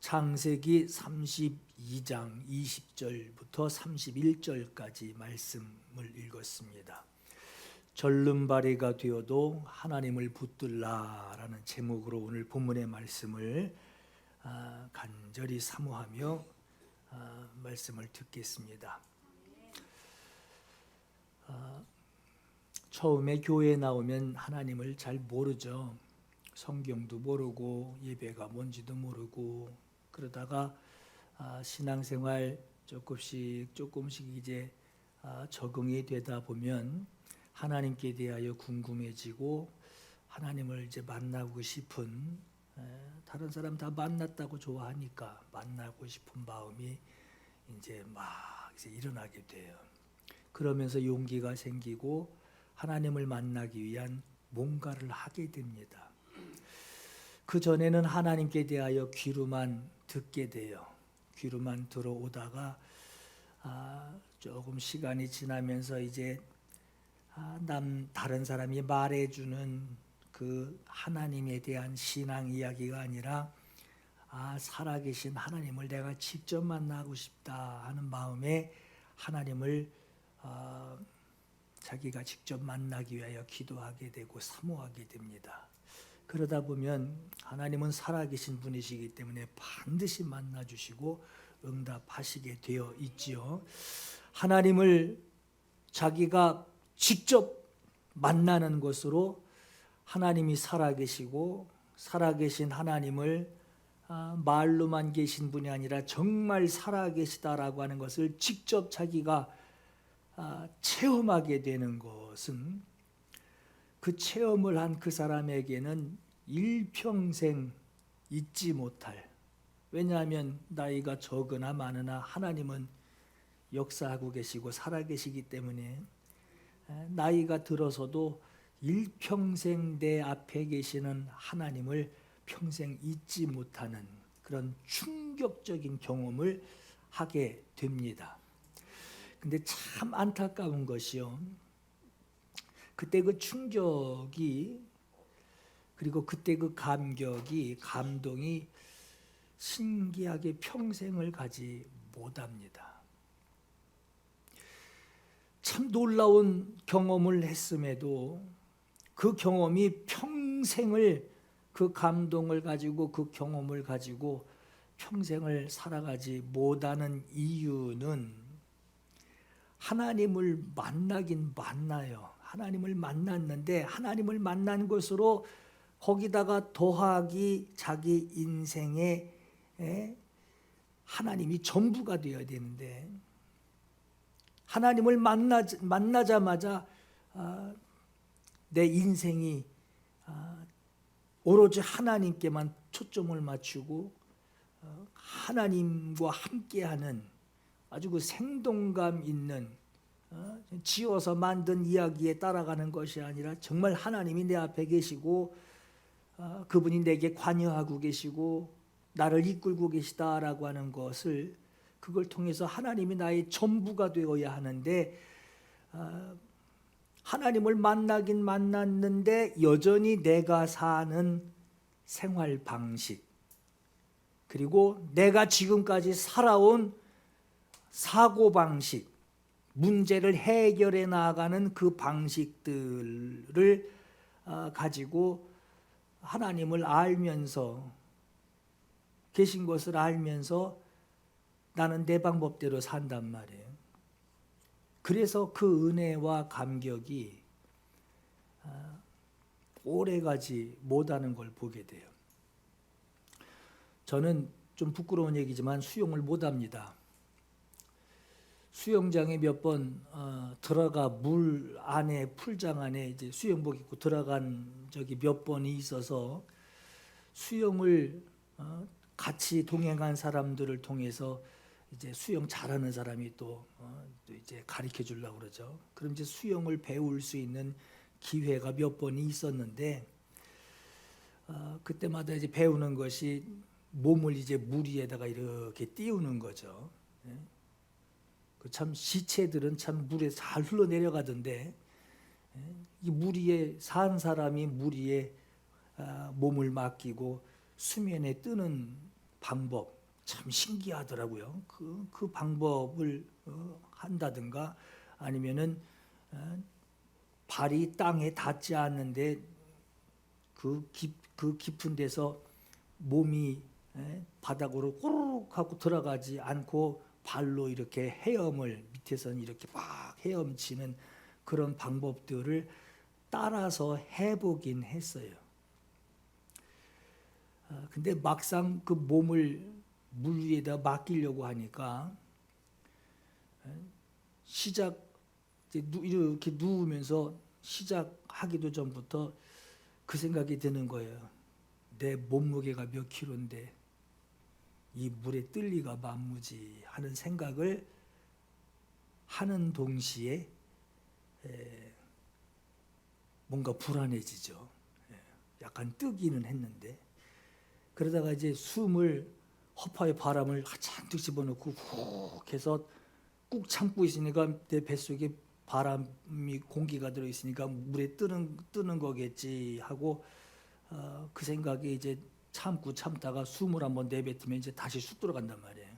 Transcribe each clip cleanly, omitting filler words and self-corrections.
창세기 32장 20절부터 31절까지 말씀을 읽었습니다. 절름발이가 되어도 하나님을 붙들라라는 제목으로 오늘 본문의 말씀을 간절히 사모하며 말씀을 듣겠습니다. 처음에 교회에 나오면 하나님을 잘 모르죠. 성경도 모르고 예배가 뭔지도 모르고 그러다가 신앙생활 조금씩 이제 적응이 되다 보면 하나님께 대하여 궁금해지고 하나님을 이제 만나고 싶은, 다른 사람 다 만났다고 좋아하니까 만나고 싶은 마음이 이제 막 이제 일어나게 돼요. 그러면서 용기가 생기고 하나님을 만나기 위한 뭔가를 하게 됩니다. 그 전에는 하나님께 대하여 귀로만 듣게 돼요. 귀로만 들어오다가 조금 시간이 지나면서 이제 다른 사람이 말해주는 그 하나님에 대한 신앙 이야기가 아니라 살아계신 하나님을 내가 직접 만나고 싶다 하는 마음에 하나님을 자기가 직접 만나기 위하여 기도하게 되고 사모하게 됩니다. 그러다 보면 하나님은 살아계신 분이시기 때문에 반드시 만나주시고 응답하시게 되어 있지요. 하나님을 자기가 직접 만나는 것으로 하나님이 살아계시고 살아계신 하나님을 말로만 계신 분이 아니라 정말 살아계시다라고 하는 것을 직접 자기가 체험하게 되는 것은 그 체험을 한 그 사람에게는 일평생 잊지 못할, 왜냐하면 나이가 적으나 많으나 하나님은 역사하고 계시고 살아계시기 때문에 나이가 들어서도 일평생 내 앞에 계시는 하나님을 평생 잊지 못하는 그런 충격적인 경험을 하게 됩니다. 근데 참 안타까운 것이요, 그때 그 충격이, 그리고 그때 그 감동이 신기하게 평생을 가지 못합니다. 참 놀라운 경험을 했음에도 그 경험이 평생을, 그 감동을 가지고 그 경험을 가지고 평생을 살아가지 못하는 이유는 하나님을 만나긴 만나요. 하나님을 만났는데 하나님을 만난 것으로 거기다가 더하기 자기 인생에 하나님이 전부가 되어야 되는데 하나님을 만나자마자 내 인생이 오로지 하나님께만 초점을 맞추고 하나님과 함께하는 아주 그 생동감 있는, 지어서 만든 이야기에 따라가는 것이 아니라 정말 하나님이 내 앞에 계시고 그분이 내게 관여하고 계시고 나를 이끌고 계시다라고 하는 것을, 그걸 통해서 하나님이 나의 전부가 되어야 하는데 하나님을 만나긴 만났는데 여전히 내가 사는 생활 방식, 그리고 내가 지금까지 살아온 사고 방식, 문제를 해결해 나가는 그 방식들을 가지고 하나님을 알면서, 계신 것을 알면서 나는 내 방법대로 산단 말이에요. 그래서 그 은혜와 감격이 오래가지 못하는 걸 보게 돼요. 저는 좀 부끄러운 얘기지만 수영을 못합니다. 수영장에 몇 번 들어가 물 안에, 풀장 안에 이제 수영복 입고 들어간 적이 몇 번이 있어서 수영을 같이 동행한 사람들을 통해서 이제 수영 잘하는 사람이 또 이제 가르쳐 주려고 그러죠. 그럼 이제 수영을 배울 수 있는 기회가 몇 번이 있었는데 그때마다 이제 배우는 것이 몸을 이제 물 위에다가 이렇게 띄우는 거죠. 참 시체들은 참 물에 잘 흘러내려가던데 이 물 위에 산 사람이 물 위에 몸을 맡기고 수면에 뜨는 방법 참 신기하더라고요. 그 방법을 한다든가 아니면은 발이 땅에 닿지 않는데 그 깊은 데서 몸이 바닥으로 꼬르륵 하고 들어가지 않고 발로 이렇게 헤엄을 밑에서는 이렇게 막 헤엄치는 그런 방법들을 따라서 해보긴 했어요. 근데 막상 그 몸을 물 위에다 맡기려고 하니까 이렇게 누우면서 시작하기도 전부터 그 생각이 드는 거예요. 내 몸무게가 몇 킬로인데 이 물에 뜰 리가 만무지 하는 생각을 하는 동시에 뭔가 불안해지죠. 약간 뜨기는 했는데 그러다가 이제 숨을 허파에 바람을 잔뜩 집어넣고 훅 해서 꾹 참고 있으니까 내 뱃속에 바람이 공기가 들어있으니까 물에 뜨는 거겠지 하고 그 생각에 이제 참다가 숨을 한번 내뱉으면 이제 다시 쑥 들어간단 말이에요.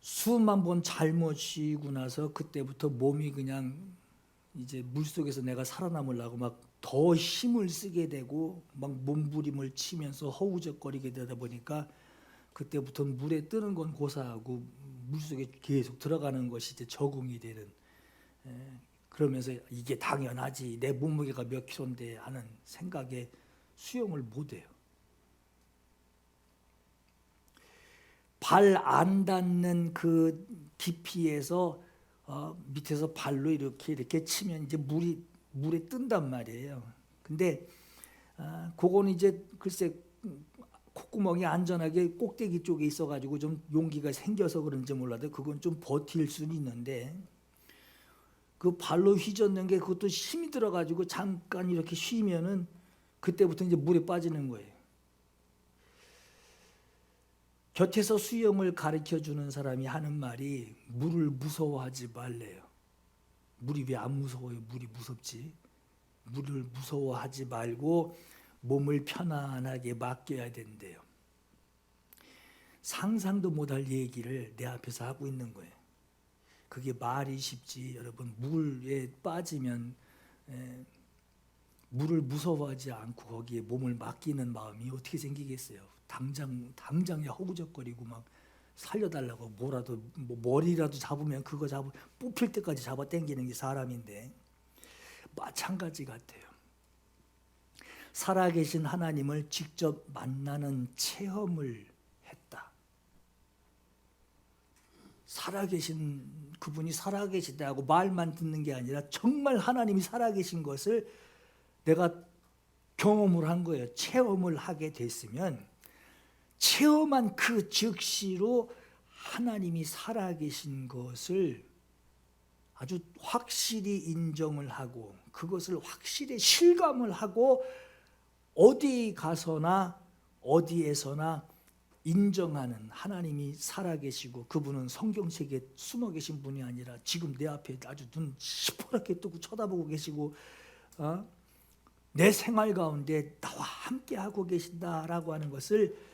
숨 한번 잘못 쉬고 나서 그때부터 몸이 그냥 이제 물속에서 내가 살아남으려고 막 더 힘을 쓰게 되고 막 몸부림을 치면서 허우적거리게 되다 보니까 그때부터 물에 뜨는 건 고사하고 물속에 계속 들어가는 것이 이제 적응이 되는 그러면서 이게 당연하지 내 몸무게가 몇 킬로인데 하는 생각에 수영을 못해요. 발 안 닿는 그 깊이에서 밑에서 발로 이렇게 치면 이제 물에 뜬단 말이에요. 근데 그거는 이제 글쎄 콧구멍이 안전하게 꼭대기 쪽에 있어가지고 좀 용기가 생겨서 그런지 몰라도 그건 좀 버틸 수는 있는데 그 발로 휘젓는 게 그것도 힘이 들어가지고 잠깐 이렇게 쉬면은 그때부터 이제 물에 빠지는 거예요. 곁에서 수영을 가르쳐 주는 사람이 하는 말이 물을 무서워하지 말래요. 물이 왜 안 무서워요? 물이 무섭지. 물을 무서워하지 말고 몸을 편안하게 맡겨야 된대요. 상상도 못할 얘기를 내 앞에서 하고 있는 거예요. 그게 말이 쉽지. 여러분 물에 빠지면 물을 무서워하지 않고 거기에 몸을 맡기는 마음이 어떻게 생기겠어요? 당장에 허우적거리고 막 살려달라고 뭐라도 머리라도 잡으면 그거 뽑힐 때까지 잡아 당기는 게 사람인데 마찬가지 같아요. 살아계신 하나님을 직접 만나는 체험을 했다. 그분이 살아계시다고 말만 듣는 게 아니라 정말 하나님이 살아계신 것을 내가 경험을 한 거예요. 체험을 하게 됐으면 체험한 그 즉시로 하나님이 살아계신 것을 아주 확실히 인정을 하고 그것을 확실히 실감을 하고 어디 가서나 어디에서나 인정하는 하나님이 살아계시고 그분은 성경책에 숨어 계신 분이 아니라 지금 내 앞에 아주 눈 시퍼렇게 뜨고 쳐다보고 계시고 내 생활 가운데 나와 함께하고 계신다라고 하는 것을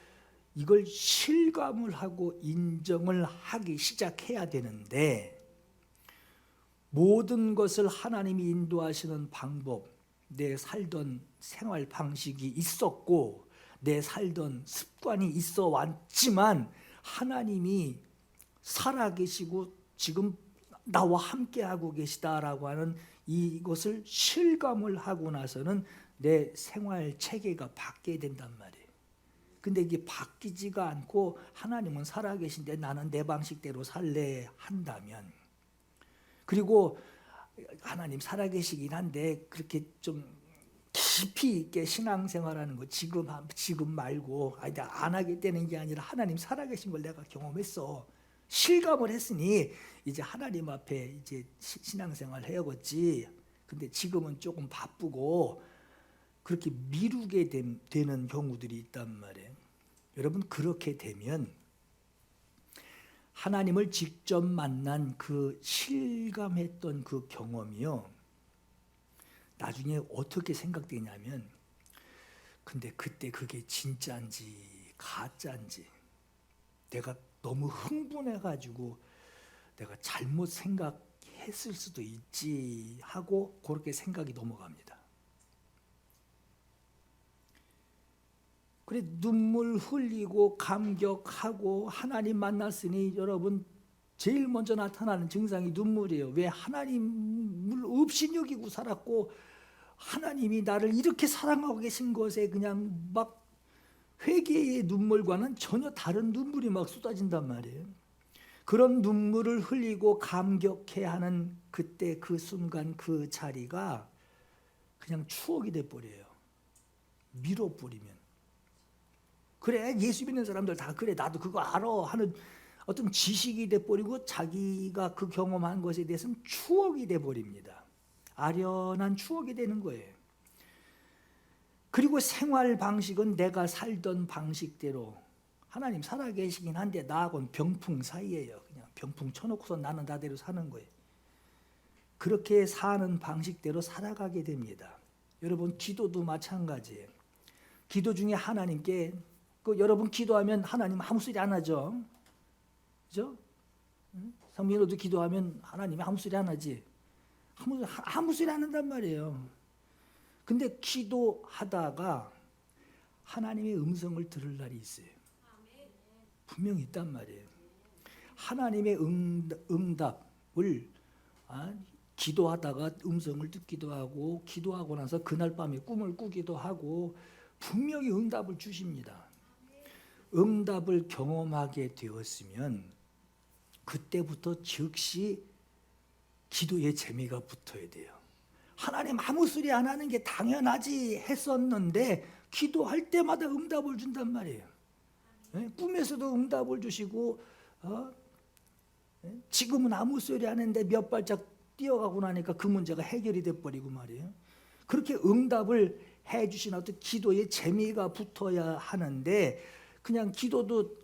이걸 실감을 하고 인정을 하기 시작해야 되는데 모든 것을 하나님이 인도하시는 방법, 내 살던 생활 방식이 있었고 내 살던 습관이 있어 왔지만 하나님이 살아계시고 지금 나와 함께하고 계시다라고 하는 이것을 실감을 하고 나서는 내 생활 체계가 바뀌어야 된단 말이에요. 근데 이게 바뀌지가 않고 하나님은 살아계신데 나는 내 방식대로 살래 한다면 그리고 하나님 살아계시긴 한데 그렇게 좀 깊이 있게 신앙생활하는 거 지금 말고 안 하게 되는 게 아니라 하나님 살아계신 걸 내가 경험했어. 실감을 했으니 이제 하나님 앞에 이제 신앙생활 해야겠지. 근데 지금은 조금 바쁘고 그렇게 미루게 되는 경우들이 있단 말이에요. 여러분 그렇게 되면 하나님을 직접 만난 그 실감했던 그 경험이요. 나중에 어떻게 생각되냐면 근데 그때 그게 진짜인지 가짜인지 내가 너무 흥분해가지고 내가 잘못 생각했을 수도 있지 하고 그렇게 생각이 넘어갑니다. 그래 눈물 흘리고 감격하고 하나님 만났으니 여러분 제일 먼저 나타나는 증상이 눈물이에요. 왜? 하나님을 없이 여기고 살았고 하나님이 나를 이렇게 사랑하고 계신 것에 그냥 막 회개의 눈물과는 전혀 다른 눈물이 막 쏟아진단 말이에요. 그런 눈물을 흘리고 감격해야 하는 그때 그 순간 그 자리가 그냥 추억이 돼버려요. 밀어버리면. 그래 예수 믿는 사람들 다 그래 나도 그거 알아 하는 어떤 지식이 돼버리고 자기가 그 경험한 것에 대해서는 추억이 돼버립니다. 아련한 추억이 되는 거예요. 그리고 생활 방식은 내가 살던 방식대로 하나님 살아계시긴 한데 나하고는 병풍 사이예요. 그냥 병풍 쳐놓고서 나는 나대로 사는 거예요. 그렇게 사는 방식대로 살아가게 됩니다. 여러분 기도도 마찬가지예요. 기도 중에 하나님께 여러분 기도하면 하나님 아무 소리 안 하죠. 그죠? 성민호도 기도하면 하나님이 아무 소리 안 하지. 아무 소리 안 한단 말이에요. 근데 기도하다가 하나님의 음성을 들을 날이 있어요. 분명히 있단 말이에요. 하나님의 응답을 기도하다가 음성을 듣기도 하고 기도하고 나서 그날 밤에 꿈을 꾸기도 하고 분명히 응답을 주십니다. 응답을 경험하게 되었으면 그때부터 즉시 기도의 재미가 붙어야 돼요. 하나님 아무 소리 안 하는 게 당연하지 했었는데 기도할 때마다 응답을 준단 말이에요. 꿈에서도 응답을 주시고 지금은 아무 소리 안 하는데 몇 발짝 뛰어가고 나니까 그 문제가 해결이 돼버리고 말이에요. 그렇게 응답을 해주신 어떤 기도의 재미가 붙어야 하는데 그냥 기도도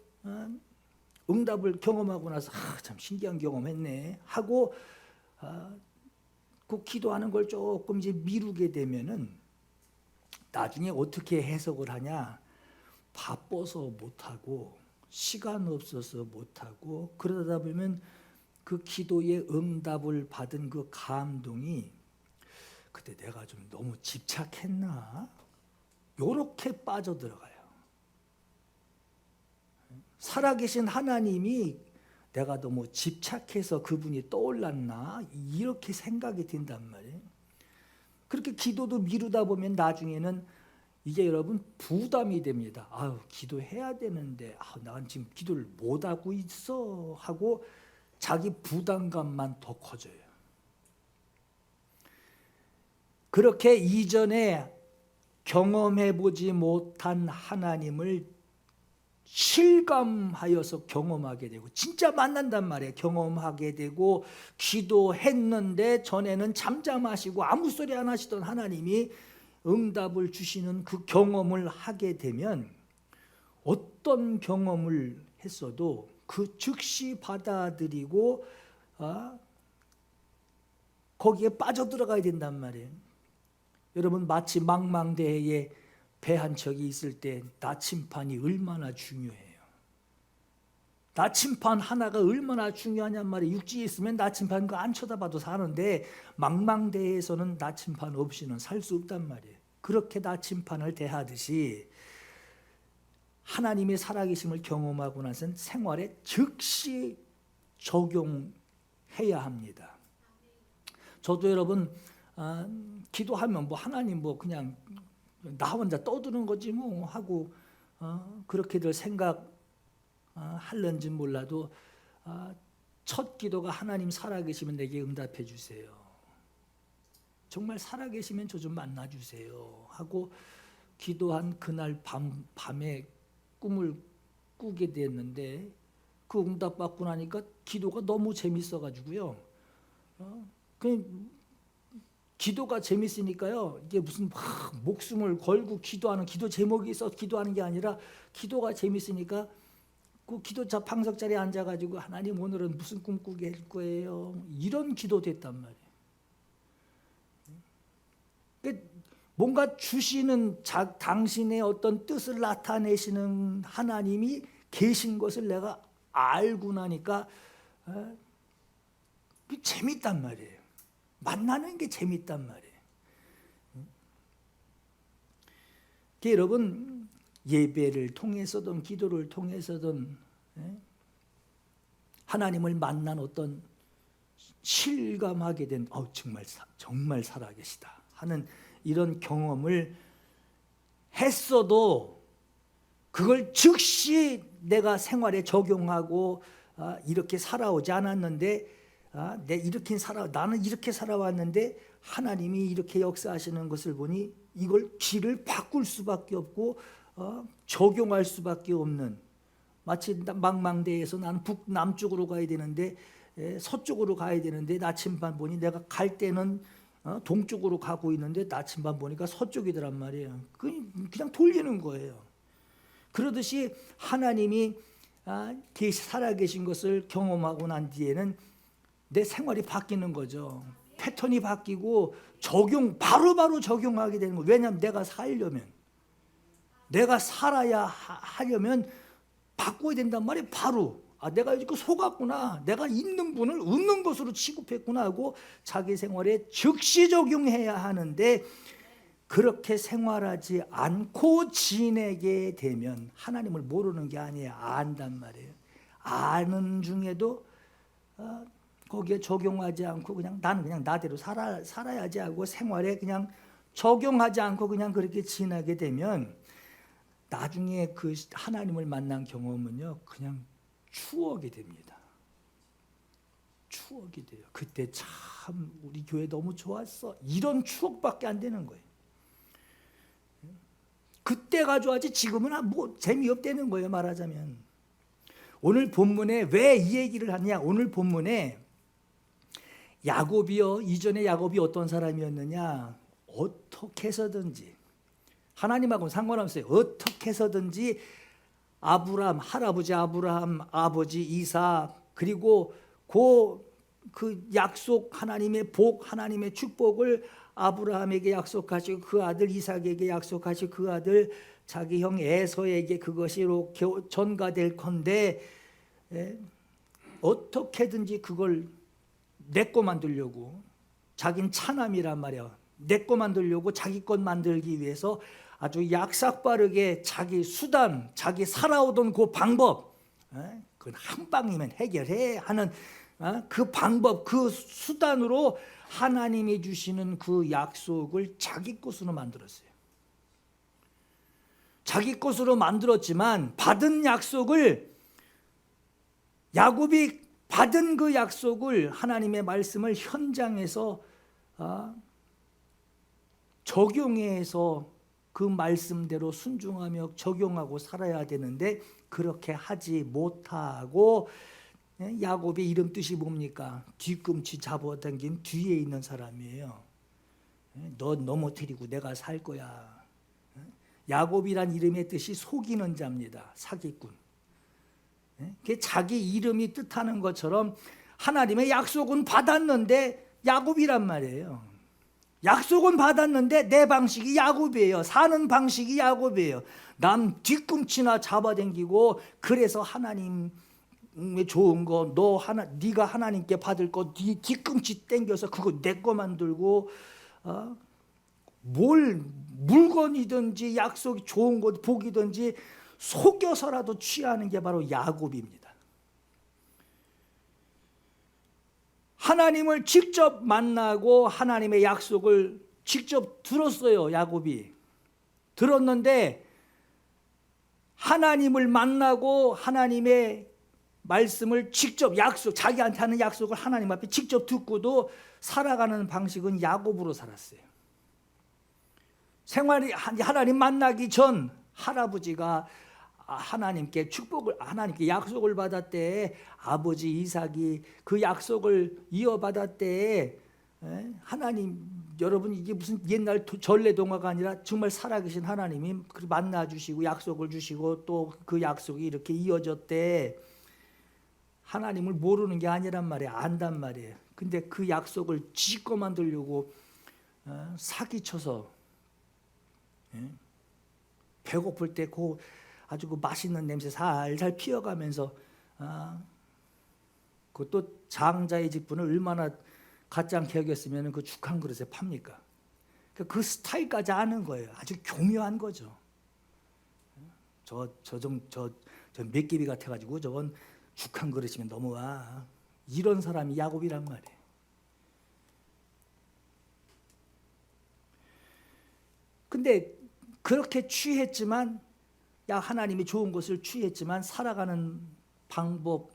응답을 경험하고 나서 참 신기한 경험했네 하고 그 기도하는 걸 조금 이제 미루게 되면은 나중에 어떻게 해석을 하냐? 바빠서 못하고 시간 없어서 못하고 그러다 보면 그 기도의 응답을 받은 그 감동이 그때 내가 좀 너무 집착했나? 요렇게 빠져들어가요. 살아계신 하나님이 내가 너무 집착해서 그분이 떠올랐나? 이렇게 생각이 든단 말이에요. 그렇게 기도도 미루다 보면 나중에는 이게 여러분 부담이 됩니다. 아유, 기도해야 되는데 난 지금 기도를 못하고 있어 하고 자기 부담감만 더 커져요. 그렇게 이전에 경험해보지 못한 하나님을 실감하여서 경험하게 되고 진짜 만난단 말이에요. 경험하게 되고 기도했는데 전에는 잠잠하시고 아무 소리 안 하시던 하나님이 응답을 주시는 그 경험을 하게 되면 어떤 경험을 했어도 그 즉시 받아들이고 거기에 빠져들어가야 된단 말이에요. 여러분 마치 망망대해에 배 한 척이 있을 때 나침판이 얼마나 중요해요. 나침판 하나가 얼마나 중요하냔 말이에요. 육지에 있으면 나침판 그 안 쳐다봐도 사는데 망망대해에서는 나침판 없이는 살 수 없단 말이에요. 그렇게 나침판을 대하듯이 하나님의 살아계심을 경험하고 나서는 생활에 즉시 적용해야 합니다. 저도 여러분 기도하면 하나님 그냥 나 혼자 떠드는 거지 하고 그렇게들 생각할는지 몰라도 첫 기도가 하나님 살아계시면 내게 응답해 주세요. 정말 살아계시면 저 좀 만나 주세요 하고 기도한 그날 밤에 꿈을 꾸게 됐는데 그 응답 받고 나니까 기도가 너무 재밌어가지고요. 기도가 재밌으니까요. 이게 무슨 목숨을 걸고 기도하는 기도 제목이 있어 기도하는 게 아니라 기도가 재밌으니까 그 기도자 방석 자리에 앉아가지고 하나님 오늘은 무슨 꿈 꾸게 할 거예요. 이런 기도 됐단 말이에요. 뭔가 주시는 당신의 어떤 뜻을 나타내시는 하나님이 계신 것을 내가 알고 나니까 재밌단 말이에요. 만나는 게 재밌단 말이에요. 여러분, 예배를 통해서든 기도를 통해서든 하나님을 만난 어떤 실감하게 된 정말 살아계시다 하는 이런 경험을 했어도 그걸 즉시 내가 생활에 적용하고 이렇게 살아오지 않았는데 나는 이렇게 살아왔는데 하나님이 이렇게 역사하시는 것을 보니 이걸 길을 바꿀 수밖에 없고 적용할 수밖에 없는, 마치 망망대해에서 나는 남쪽으로 가야 되는데 서쪽으로 가야 되는데 나침반 보니 내가 갈 때는 동쪽으로 가고 있는데 나침반 보니까 서쪽이더란 말이에요. 그냥 돌리는 거예요. 그러듯이 하나님이 살아계신 것을 경험하고 난 뒤에는 내 생활이 바뀌는 거죠. 패턴이 바뀌고 바로바로 적용하게 되는 거예요. 왜냐하면 내가 살아야 하려면 바꿔야 된단 말이에요. 바로 내가 이렇게 속았구나, 내가 있는 분을 웃는 것으로 취급했구나 하고 자기 생활에 즉시 적용해야 하는데, 그렇게 생활하지 않고 지내게 되면 하나님을 모르는 게 아니에요. 안단 말이에요. 아는 중에도 거기에 적용하지 않고 나는 그냥 나대로 살아야지 하고 생활에 그냥 적용하지 않고 그냥 그렇게 지나게 되면 나중에 그 하나님을 만난 경험은요, 그냥 추억이 됩니다. 추억이 돼요. 그때 참 우리 교회 너무 좋았어, 이런 추억밖에 안 되는 거예요. 그때가 좋아지 지금은 뭐 재미없다는 거예요. 말하자면 오늘 본문에 왜 이 얘기를 하냐, 오늘 본문에 야곱이요, 이전에 야곱이 어떤 사람이었느냐, 어떻게 해서든지 하나님하고는 상관없어요. 어떻게 해서든지 할아버지 아브라함, 아버지 이삭, 그리고 그 약속, 하나님의 복, 하나님의 축복을 아브라함에게 약속하시고 그 아들 이삭에게 약속하시고 그 아들 자기 형 에서에게 그것이 전가될 건데 어떻게든지 그걸 내 거 만들려고, 자긴 차남이란 말이야, 내 거 만들려고 자기 것 만들기 위해서 아주 약삭빠르게 자기 수단, 자기 살아오던 그 방법, 그건 한 방이면 해결해 하는 그 방법, 그 수단으로 하나님이 주시는 그 약속을 자기 것으로 만들었어요. 자기 것으로 만들었지만 받은 약속을, 야곱이 받은 그 약속을, 하나님의 말씀을 현장에서 적용해서 그 말씀대로 순종하며 적용하고 살아야 되는데 그렇게 하지 못하고, 야곱의 이름 뜻이 뭡니까? 뒤꿈치 잡아당긴 뒤에 있는 사람이에요. 너 넘어뜨리고 내가 살 거야. 야곱이란 이름의 뜻이 속이는 자입니다. 사기꾼. 자기 이름이 뜻하는 것처럼 하나님의 약속은 받았는데 야곱이란 말이에요. 약속은 받았는데 내 방식이 야곱이에요. 사는 방식이 야곱이에요. 남 뒤꿈치나 잡아당기고, 그래서 하나님의 좋은 거, 네가 하나님께 받을 거 뒤꿈치 당겨서 그거 내 거 만들고, 물건이든지 약속이 좋은 것, 복이든지 속여서라도 취하는 게 바로 야곱입니다. 하나님을 직접 만나고 하나님의 약속을 직접 들었어요. 야곱이 들었는데, 하나님을 만나고 하나님의 말씀을 직접 자기한테 하는 약속을 하나님 앞에 직접 듣고도 살아가는 방식은 야곱으로 살았어요. 생활이 하나님 만나기 전 할아버지가 하나님께 하나님께 약속을 받았대. 아버지 이삭이 그 약속을 이어받았대. 하나님, 여러분, 이게 무슨 옛날 전래동화가 아니라 정말 살아계신 하나님이 만나 주시고 약속을 주시고 또 그 약속이 이렇게 이어졌대. 하나님을 모르는 게 아니란 말이에요. 안단 말이에요. 근데 그 약속을 지거 만들려고 사기쳐서 예? 배고플 때 그 아주 그 맛있는 냄새 살살 피어가면서 그것도 장자의 직분을 얼마나 갖지 않게 여겼으면 그 죽 한 그릇에 팝니까? 그 스타일까지 아는 거예요. 아주 교묘한 거죠. 저 몇개비 같아가지고 저건 죽 한 그릇이면 넘어와. 이런 사람이 야곱이란 말이에요. 근데 그렇게 취했지만, 하나님이 좋은 것을 취했지만 살아가는 방법,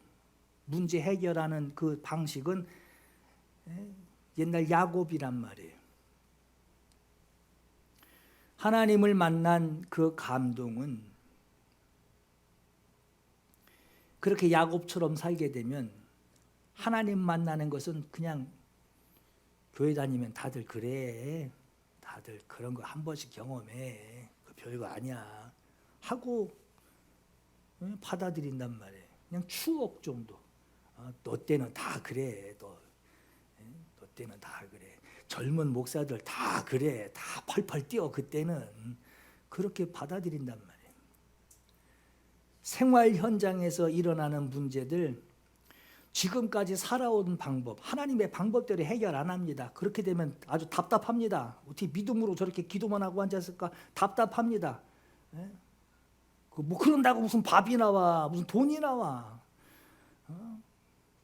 문제 해결하는 그 방식은 옛날 야곱이란 말이에요. 하나님을 만난 그 감동은 그렇게 야곱처럼 살게 되면, 하나님 만나는 것은 그냥 교회 다니면 다들 그래, 다들 그런 거 한 번씩 경험해, 그 별거 아니야 하고 받아들인단 말이에요. 그냥 추억 정도. 너 때는 다 그래, 너 때는 다 그래, 젊은 목사들 다 그래, 다 펄펄 뛰어 그때는, 그렇게 받아들인단 말이에요. 생활 현장에서 일어나는 문제들, 지금까지 살아온 방법, 하나님의 방법대로 해결 안 합니다. 그렇게 되면 아주 답답합니다. 어떻게 믿음으로 저렇게 기도만 하고 앉았을까? 답답합니다. 뭐 그런다고 무슨 밥이 나와, 무슨 돈이 나와,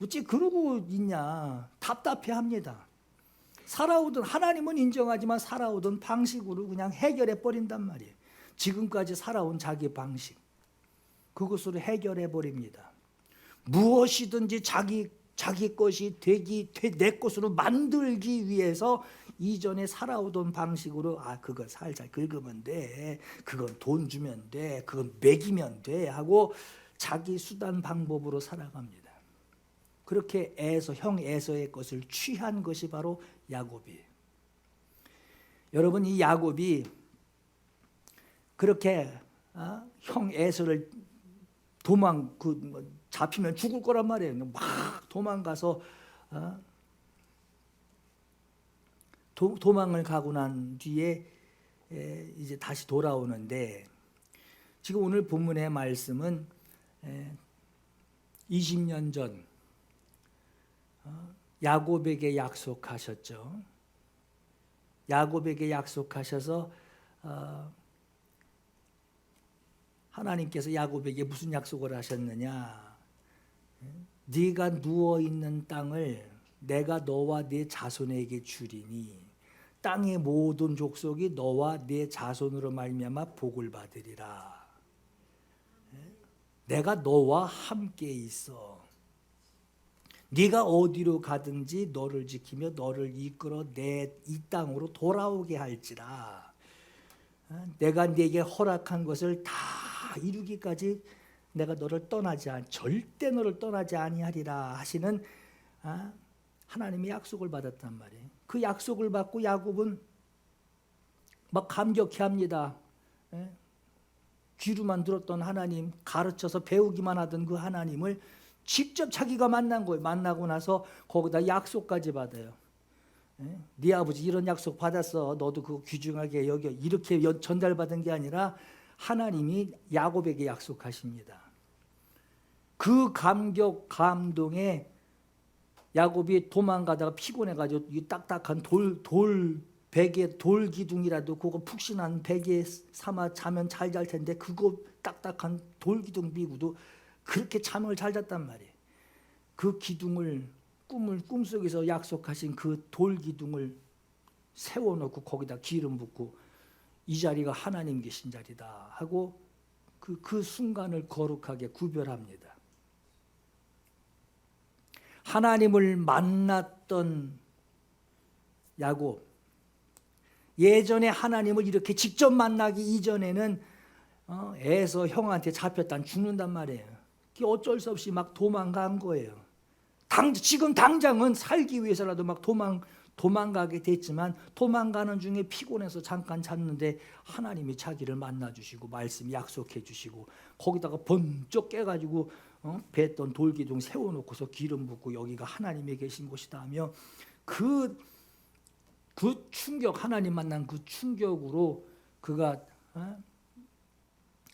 어찌 그러고 있냐, 답답해합니다. 살아오던, 하나님은 인정하지만 살아오던 방식으로 그냥 해결해 버린단 말이에요. 지금까지 살아온 자기 방식, 그것으로 해결해 버립니다. 무엇이든지 자기 것이 내 것으로 만들기 위해서 이전에 살아오던 방식으로, 그거 살살 긁으면 돼, 그건 돈 주면 돼, 그건 먹이면 돼 하고 자기 수단 방법으로 살아갑니다. 그렇게 형 에서의 것을 취한 것이 바로 야곱이에요. 여러분, 이 야곱이 그렇게 형 에서를 잡히면 죽을 거란 말이에요. 막 도망가서 도망을 가고 난 뒤에 이제 다시 돌아오는데, 지금 오늘 본문의 말씀은 20년 전 야곱에게 약속하셨죠. 야곱에게 약속하셔서 하나님께서 야곱에게 무슨 약속을 하셨느냐? 네가 누워 있는 땅을 내가 너와 네 자손에게 주리니 땅의 모든 족속이 너와 네 자손으로 말미암아 복을 받으리라. 내가 너와 함께 있어. 네가 어디로 가든지 너를 지키며 너를 이끌어 내 이 땅으로 돌아오게 할지라. 내가 네게 허락한 것을 다 이루기까지 내가 절대 너를 떠나지 아니하리라 하시는 하나님의 약속을 받았단 말이에요. 그 약속을 받고 야곱은 막 감격해합니다. 귀로만 들었던 하나님, 가르쳐서 배우기만 하던 그 하나님을 직접 자기가 만난 거예요. 만나고 나서 거기다 약속까지 받아요. 네 아버지 이런 약속 받았어, 너도 그거 귀중하게 여겨, 이렇게 전달받은 게 아니라 하나님이 야곱에게 약속하십니다. 그 감격 감동에 야곱이 도망가다가 피곤해가지고 이 딱딱한 베개 돌 기둥이라도 그거 푹신한 베개에 삼아 자면 잘 잘 텐데, 그거 딱딱한 돌 기둥 비고도 그렇게 잠을 잘 잤단 말이에요. 그 기둥을 꿈속에서 약속하신 그 돌 기둥을 세워놓고 거기다 기름 붓고 이 자리가 하나님 계신 자리다 하고 그 순간을 거룩하게 구별합니다. 하나님을 만났던 야곱, 예전에 하나님을 이렇게 직접 만나기 이전에는 에서 형한테 잡혔다 죽는단 말이에요. 어쩔 수 없이 막 도망간 거예요. 지금 당장은 살기 위해서라도 막 도망가게 됐지만, 도망가는 중에 피곤해서 잠깐 잤는데 하나님이 자기를 만나주시고 말씀 약속해 주시고 거기다가 번쩍 깨가지고 뱉던 돌기둥 세워놓고서 기름 붓고 여기가 하나님이 계신 곳이다 하며 그 충격, 하나님 만난 그 충격으로 그가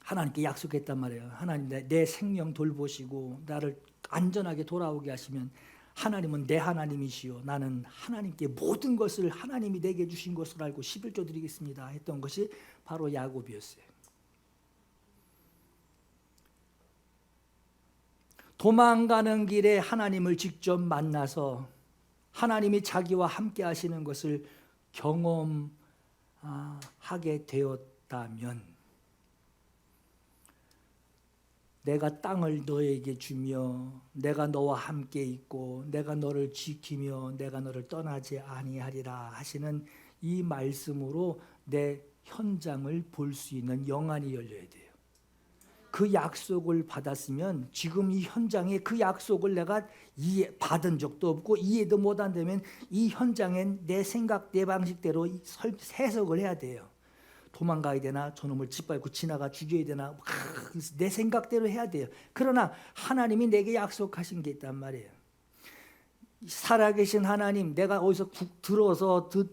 하나님께 약속했단 말이에요. 하나님 내 생명 돌보시고 나를 안전하게 돌아오게 하시면 하나님은 내 하나님이시요 나는 하나님께 모든 것을 하나님이 내게 주신 것을 알고 11조 드리겠습니다 했던 것이 바로 야곱이었어요. 도망가는 길에 하나님을 직접 만나서 하나님이 자기와 함께 하시는 것을 경험하게 되었다면 내가 땅을 너에게 주며 내가 너와 함께 있고 내가 너를 지키며 내가 너를 떠나지 아니하리라 하시는 이 말씀으로 내 현장을 볼 수 있는 영안이 열려야 돼요. 그 약속을 받았으면 지금 이 현장에 그 약속을 내가 받은 적도 없고 이해도 못한다면 이 현장엔 내 생각 내 방식대로 해석을 해야 돼요. 도망가야 되나 저놈을 짓밟고 지나가 죽여야 되나 내 생각대로 해야 돼요. 그러나 하나님이 내게 약속하신 게 있단 말이에요. 살아계신 하나님, 내가 어디서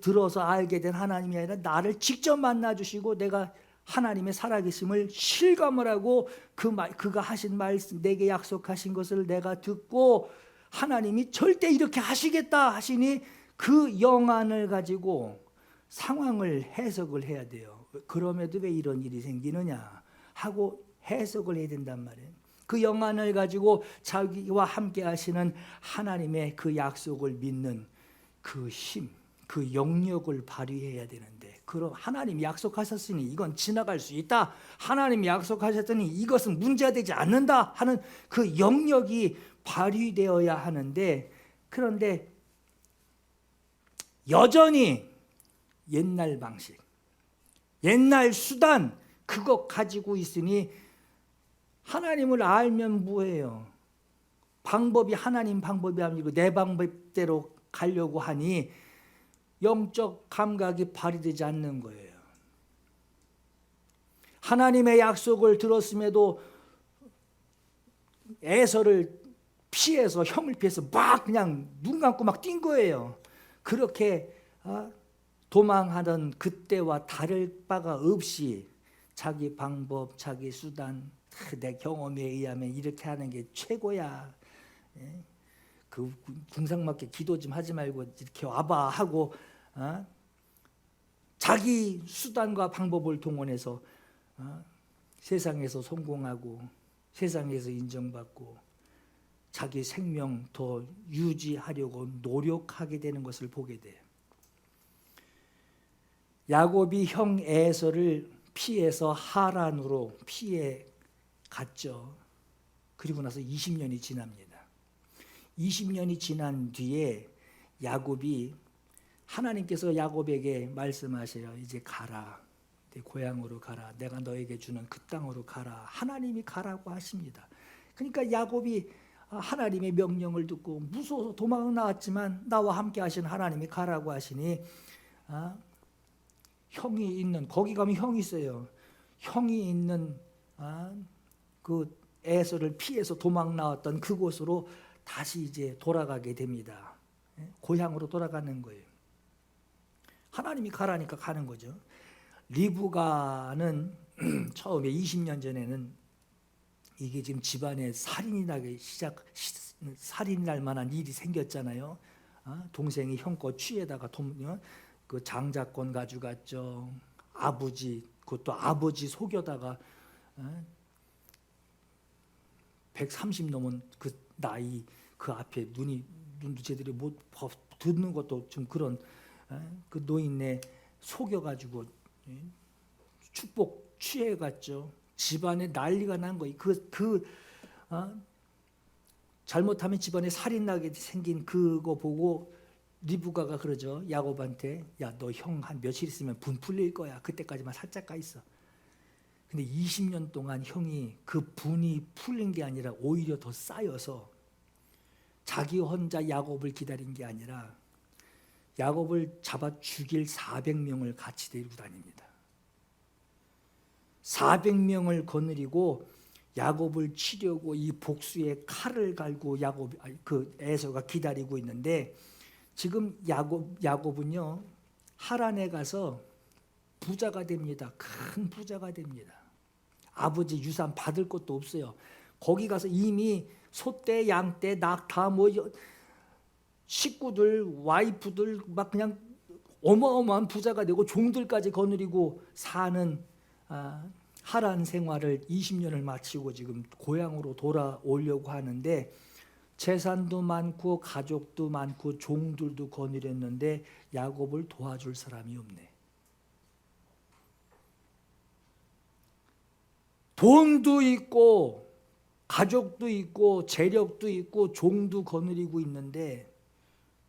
들어서 알게 된 하나님이 아니라 나를 직접 만나주시고 내가 하나님의 살아계심을 실감을 하고 그가 하신 말씀 내게 약속하신 것을 내가 듣고 하나님이 절대 이렇게 하시겠다 하시니 그 영안을 가지고 상황을 해석을 해야 돼요. 그럼에도 왜 이런 일이 생기느냐 하고 해석을 해야 된단 말이에요. 그 영안을 가지고 자기와 함께 하시는 하나님의 그 약속을 믿는 그 힘, 그 영역을 발휘해야 되는데 그럼 하나님이 약속하셨으니 이건 지나갈 수 있다. 하나님이 약속하셨더니 이것은 문제가 되지 않는다 하는 그 영역이 발휘되어야 하는데 그런데 여전히 옛날 방식, 옛날 수단 그거 가지고 있으니 하나님을 알면 뭐예요? 방법이 하나님 방법이 아니고 내 방법대로 가려고 하니 영적 감각이 발휘되지 않는 거예요. 하나님의 약속을 들었음에도 에서를 피해서 형을 피해서 막 그냥 눈 감고 막 뛴 거예요. 그렇게 도망하던 그때와 다를 바가 없이 자기 방법, 자기 수단, 내 경험에 의하면 이렇게 하는 게 최고야. 그 궁상맞게 기도 좀 하지 말고 이렇게 와봐 하고 자기 수단과 방법을 동원해서 세상에서 성공하고 세상에서 인정받고 자기 생명 더 유지하려고 노력하게 되는 것을 보게 돼요. 야곱이 형 에서를 피해서 하란으로 피해 갔죠. 그리고 나서 20년이 지납니다. 20년이 지난 뒤에 야곱이 하나님께서 야곱에게 말씀하셔요. 이제 가라. 내 고향으로 가라. 내가 너에게 주는 그 땅으로 가라. 하나님이 가라고 하십니다. 그러니까 야곱이 하나님의 명령을 듣고 무서워서 도망 나왔지만 나와 함께 하신 하나님이 가라고 하시니 형이 있는 거기 가면 형이 있어요. 형이 있는 그 에서를 피해서 도망 나왔던 그곳으로 다시 이제 돌아가게 됩니다. 고향으로 돌아가는 거예요. 하나님이 가라니까 가는 거죠. 리브가는 처음에 20년 전에는 이게 지금 집안에 살인이 날 만한 일이 생겼잖아요. 동생이 형 거 취에다가 그 장자권 가져갔죠. 그것도 아버지 속여다가 130 넘은 그 나이 그 앞에 눈도 제대로 못 듣는 것도 좀 그런 그 노인네 속여가지고 축복 취해갔죠. 집안에 난리가 난 거예요. 잘못하면 집안에 살인 나게 생긴 그거 보고 리브가가 그러죠. 야곱한테 야, 너 형 한 며칠 있으면 분 풀릴 거야. 그때까지만 살짝 가 있어. 근데 20년 동안 형이 그 분이 풀린 게 아니라 오히려 더 쌓여서 자기 혼자 야곱을 기다린 게 아니라 야곱을 잡아 죽일 400명을 같이 데리고 다닙니다. 400명을 거느리고 야곱을 치려고 이 복수의 칼을 갈고 그 에서가 기다리고 있는데 지금 야곱은요 하란에 가서 부자가 됩니다. 큰 부자가 됩니다. 아버지 유산 받을 것도 없어요. 거기 가서 이미 소떼, 양떼, 낙 다 뭐 식구들, 와이프들 막 그냥 어마어마한 부자가 되고 종들까지 거느리고 사는 하란 생활을 20년을 마치고 지금 고향으로 돌아오려고 하는데 재산도 많고 가족도 많고 종들도 거느렸는데 야곱을 도와줄 사람이 없네. 돈도 있고 가족도 있고 재력도 있고 종도 거느리고 있는데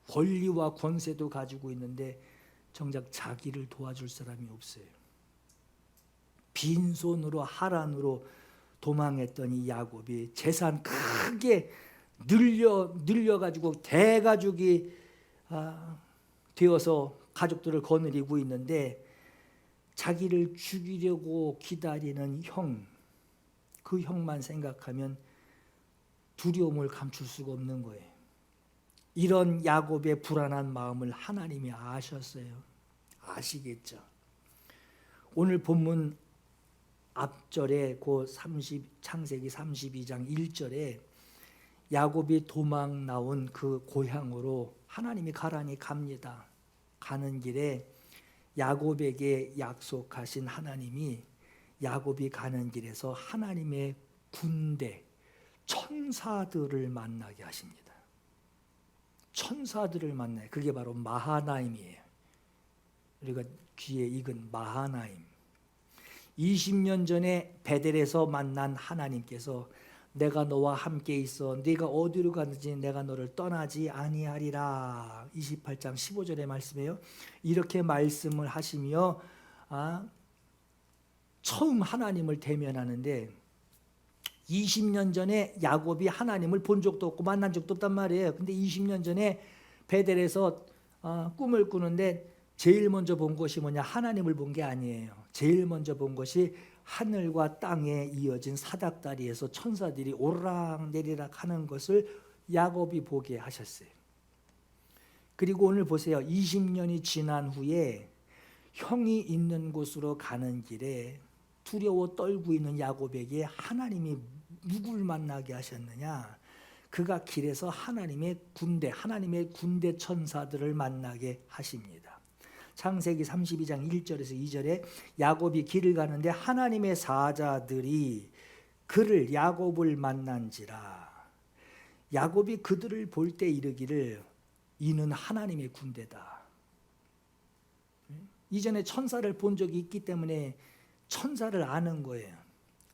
권리와 권세도 가지고 있는데 정작 자기를 도와줄 사람이 없어요. 빈손으로 하란으로 도망했던 이 야곱이 재산 크게 늘려가지고 대가족이 되어서 가족들을 거느리고 있는데 자기를 죽이려고 기다리는 그 형만 생각하면 두려움을 감출 수가 없는 거예요. 이런 야곱의 불안한 마음을 하나님이 아셨어요. 아시겠죠. 오늘 본문 앞절에 창세기 32장 1절에 야곱이 도망 나온 그 고향으로 하나님이 가라니 갑니다. 가는 길에 야곱에게 약속하신 하나님이 야곱이 가는 길에서 하나님의 군대 천사들을 만나게 하십니다. 천사들을 만나요. 그게 바로 마하나임이에요. 우리가 귀에 익은 마하나임. 20년 전에 베델에서 만난 하나님께서 내가 너와 함께 있어 네가 어디로 가든지 내가 너를 떠나지 아니하리라. 28장 15절의 말씀이에요. 이렇게 말씀을 하시며 처음 하나님을 대면하는데 20년 전에 야곱이 하나님을 본 적도 없고 만난 적도 없단 말이에요. 근데 20년 전에 베델에서 꿈을 꾸는데 제일 먼저 본 것이 뭐냐? 하나님을 본 게 아니에요. 제일 먼저 본 것이 하늘과 땅에 이어진 사닥다리에서 천사들이 오르락내리락 하는 것을 야곱이 보게 하셨어요. 그리고 오늘 보세요. 20년이 지난 후에 형이 있는 곳으로 가는 길에 두려워 떨고 있는 야곱에게 하나님이 누굴 만나게 하셨느냐? 그가 길에서 하나님의 군대 천사들을 만나게 하십니다. 창세기 32장 1절에서 2절에 야곱이 길을 가는데 하나님의 사자들이 그를 야곱을 만난지라. 야곱이 그들을 볼 때 이르기를 이는 하나님의 군대다. 이전에 천사를 본 적이 있기 때문에 천사를 아는 거예요.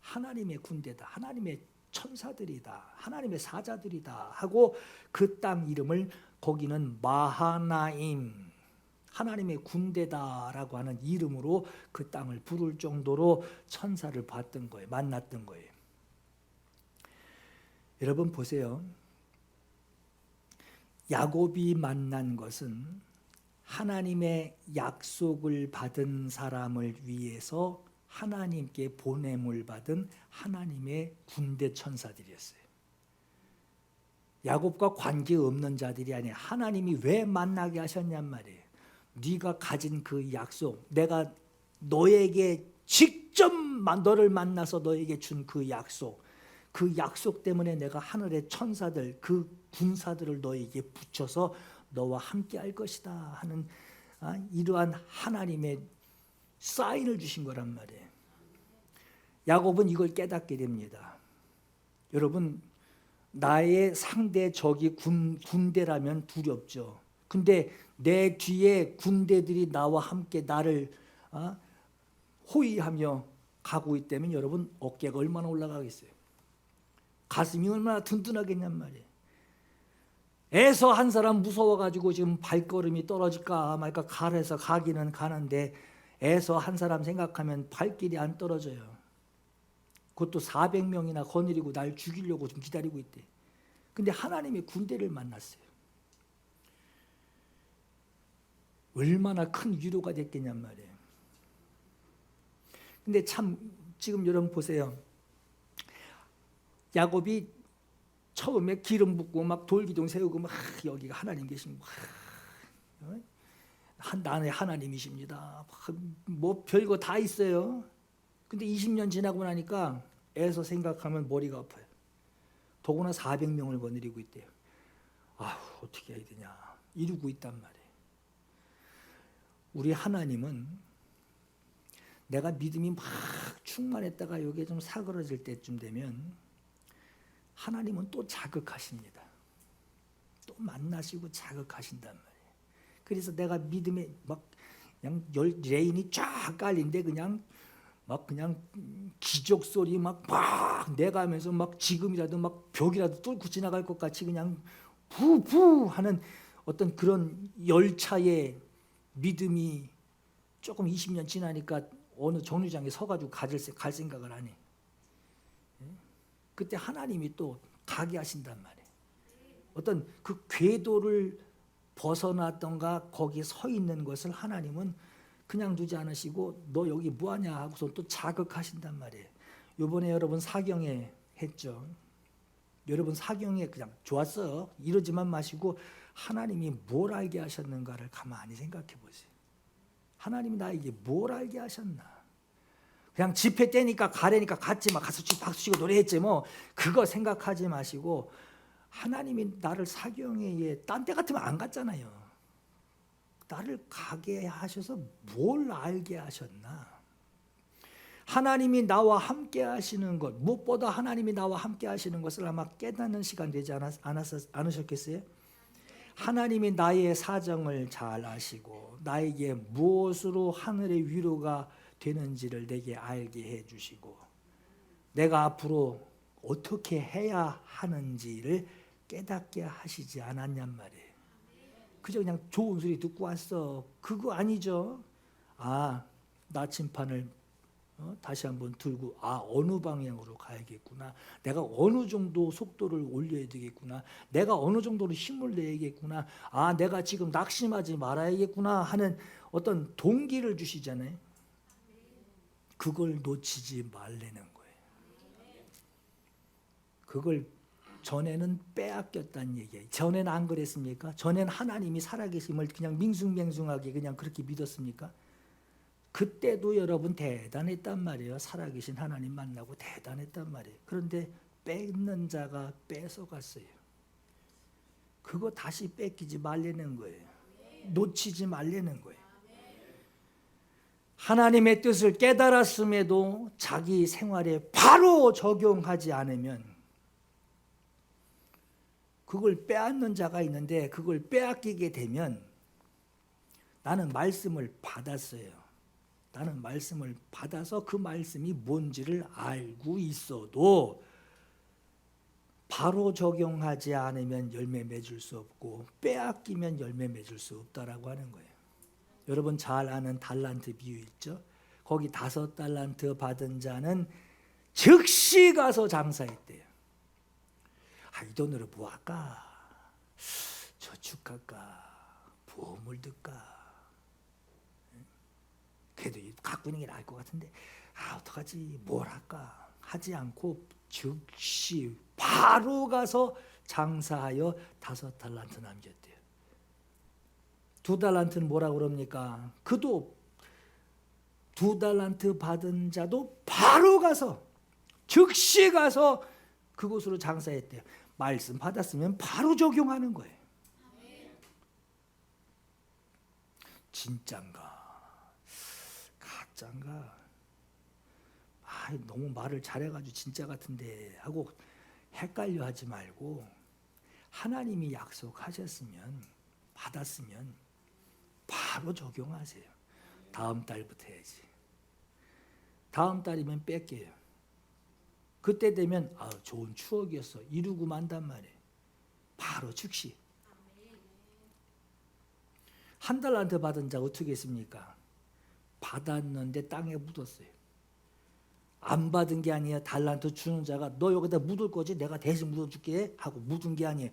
하나님의 군대다. 하나님의 천사들이다. 하나님의 사자들이다. 하고 그 땅 이름을 거기는 마하나임, 하나님의 군대다라고 하는 이름으로 그 땅을 부를 정도로 천사를 봤던 거예요. 만났던 거예요. 여러분 보세요. 야곱이 만난 것은 하나님의 약속을 받은 사람을 위해서 하나님께 보냄을 받은 하나님의 군대 천사들이었어요. 야곱과 관계없는 자들이 아니에요. 하나님이 왜 만나게 하셨냔 말이에요. 네가 가진 그 약속, 내가 너에게 직접 너를 만나서 너에게 준 그 약속 때문에 내가 하늘의 천사들, 그 군사들을 너에게 붙여서 너와 함께 할 것이다 하는 이러한 하나님의 사인을 주신 거란 말이에요. 야곱은 이걸 깨닫게 됩니다. 여러분, 나의 상대 적이 군대라면 두렵죠. 근데 내 뒤에 군대들이 나와 함께 나를 호위하며 가고 있다면 여러분 어깨가 얼마나 올라가겠어요? 가슴이 얼마나 든든하겠냔 말이에요. 에서 한 사람 무서워가지고 지금 발걸음이 떨어질까 말까 갈에서 가기는 가는데 에서 한 사람 생각하면 발길이 안 떨어져요. 그것도 400명이나 거느리고 날 죽이려고 좀 기다리고 있대. 근데 하나님의 군대를 만났어요. 얼마나 큰 위로가 됐겠냔 말이에요. 근데 참 지금 여러분 보세요. 야곱이 처음에 기름 붓고 막 돌기둥 세우고 막 여기가 하나님 계신 거 나의 하나님이십니다. 뭐 별거 다 있어요. 근데 20년 지나고 나니까 애서 생각하면 머리가 아파요. 더구나 400명을 거느리고 있대요. 어떻게 해야 되냐 이러고 있단 말이에요. 우리 하나님은 내가 믿음이 막 충만했다가 이게 좀 사그러질 때쯤 되면 하나님은 또 자극하십니다. 또 만나시고 자극하신단 말이에요. 그래서 내가 믿음에 막 그냥 레인이 쫙 깔린데 그냥 기적 소리 막 내가면서 막 지금이라도 막 벽이라도 뚫고 지나갈 것 같이 그냥 부부 하는 어떤 그런 열차의 믿음이 조금 20년 지나니까 어느 정류장에 서가지고 갈 생각을 안 해. 그때 하나님이 또 가게 하신단 말이에요. 어떤 그 궤도를 벗어났던가 거기에 서 있는 것을 하나님은 그냥 두지 않으시고 너 여기 뭐하냐 하고서 또 자극하신단 말이에요. 이번에 여러분 사경에 했죠. 여러분 사경에 그냥 좋았어요. 이러지만 마시고 하나님이 뭘 알게 하셨는가를 가만히 생각해 보세요. 하나님이 나에게 뭘 알게 하셨나. 그냥 집회 때니까 가래니까 갔지 막 가서 박수 치고 노래했지 뭐 그거 생각하지 마시고 하나님이 나를 사경에 딴 데 같으면 안 갔잖아요. 나를 가게 하셔서 뭘 알게 하셨나. 하나님이 나와 함께 하시는 것 무엇보다 하나님이 나와 함께 하시는 것을 아마 깨닫는 시간 되지 않으셨겠어요? 하나님이 나의 사정을 잘 아시고 나에게 무엇으로 하늘의 위로가 되는지를 내게 알게 해주시고 내가 앞으로 어떻게 해야 하는지를 깨닫게 하시지 않았냔 말이에요. 그저 그냥 좋은 소리 듣고 왔어. 그거 아니죠. 나침판을 다시 한번 들고 어느 방향으로 가야겠구나. 내가 어느 정도 속도를 올려야 되겠구나. 내가 어느 정도로 힘을 내야겠구나. 내가 지금 낙심하지 말아야겠구나 하는 어떤 동기를 주시잖아요. 그걸 놓치지 말라는 거예요. 그걸 전에는 빼앗겼다는 얘기예요. 전에는 안 그랬습니까? 전에는 하나님이 살아계심을 그냥 밍숭맹숭하게 그냥 그렇게 믿었습니까? 그때도 여러분 대단했단 말이에요. 살아계신 하나님 만나고 대단했단 말이에요. 그런데 뺏는 자가 뺏어갔어요. 그거 다시 뺏기지 말라는 거예요. 놓치지 말라는 거예요. 하나님의 뜻을 깨달았음에도 자기 생활에 바로 적용하지 않으면 그걸 빼앗는 자가 있는데 그걸 빼앗기게 되면 나는 말씀을 받았어요. 나는 말씀을 받아서 그 말씀이 뭔지를 알고 있어도 바로 적용하지 않으면 열매 맺을 수 없고 빼앗기면 열매 맺을 수 없다라고 하는 거예요. 여러분 잘 아는 달란트 비유 있죠? 거기 5달란트 받은 자는 즉시 가서 장사했대요. 이 돈으로 뭐 할까? 저축할까? 보험을 들까? 그래도 갖고 있는 게 나을 것 같은데 어떡하지? 뭘 할까? 하지 않고 즉시 바로 가서 장사하여 5달란트 남겼대요. 2달란트는 뭐라고 그럽니까? 그도 2달란트 받은 자도 바로 가서 즉시 가서 그곳으로 장사했대요. 말씀 받았으면 바로 적용하는 거예요. 진짠가 가짠가 너무 말을 잘해가지고 진짜 같은데 하고 헷갈려 하지 말고 하나님이 약속하셨으면 받았으면 바로 적용하세요. 다음 달부터 해야지. 다음 달이면 뺄게요. 그때 되면 좋은 추억이었어 이루고 만단 말이에요. 바로 즉시. 1달란트 받은 자 어떻게 했습니까? 받았는데 땅에 묻었어요. 안 받은 게 아니에요. 달란트 주는 자가 너 여기다 묻을 거지 내가 대신 묻어줄게 하고 묻은 게 아니에요.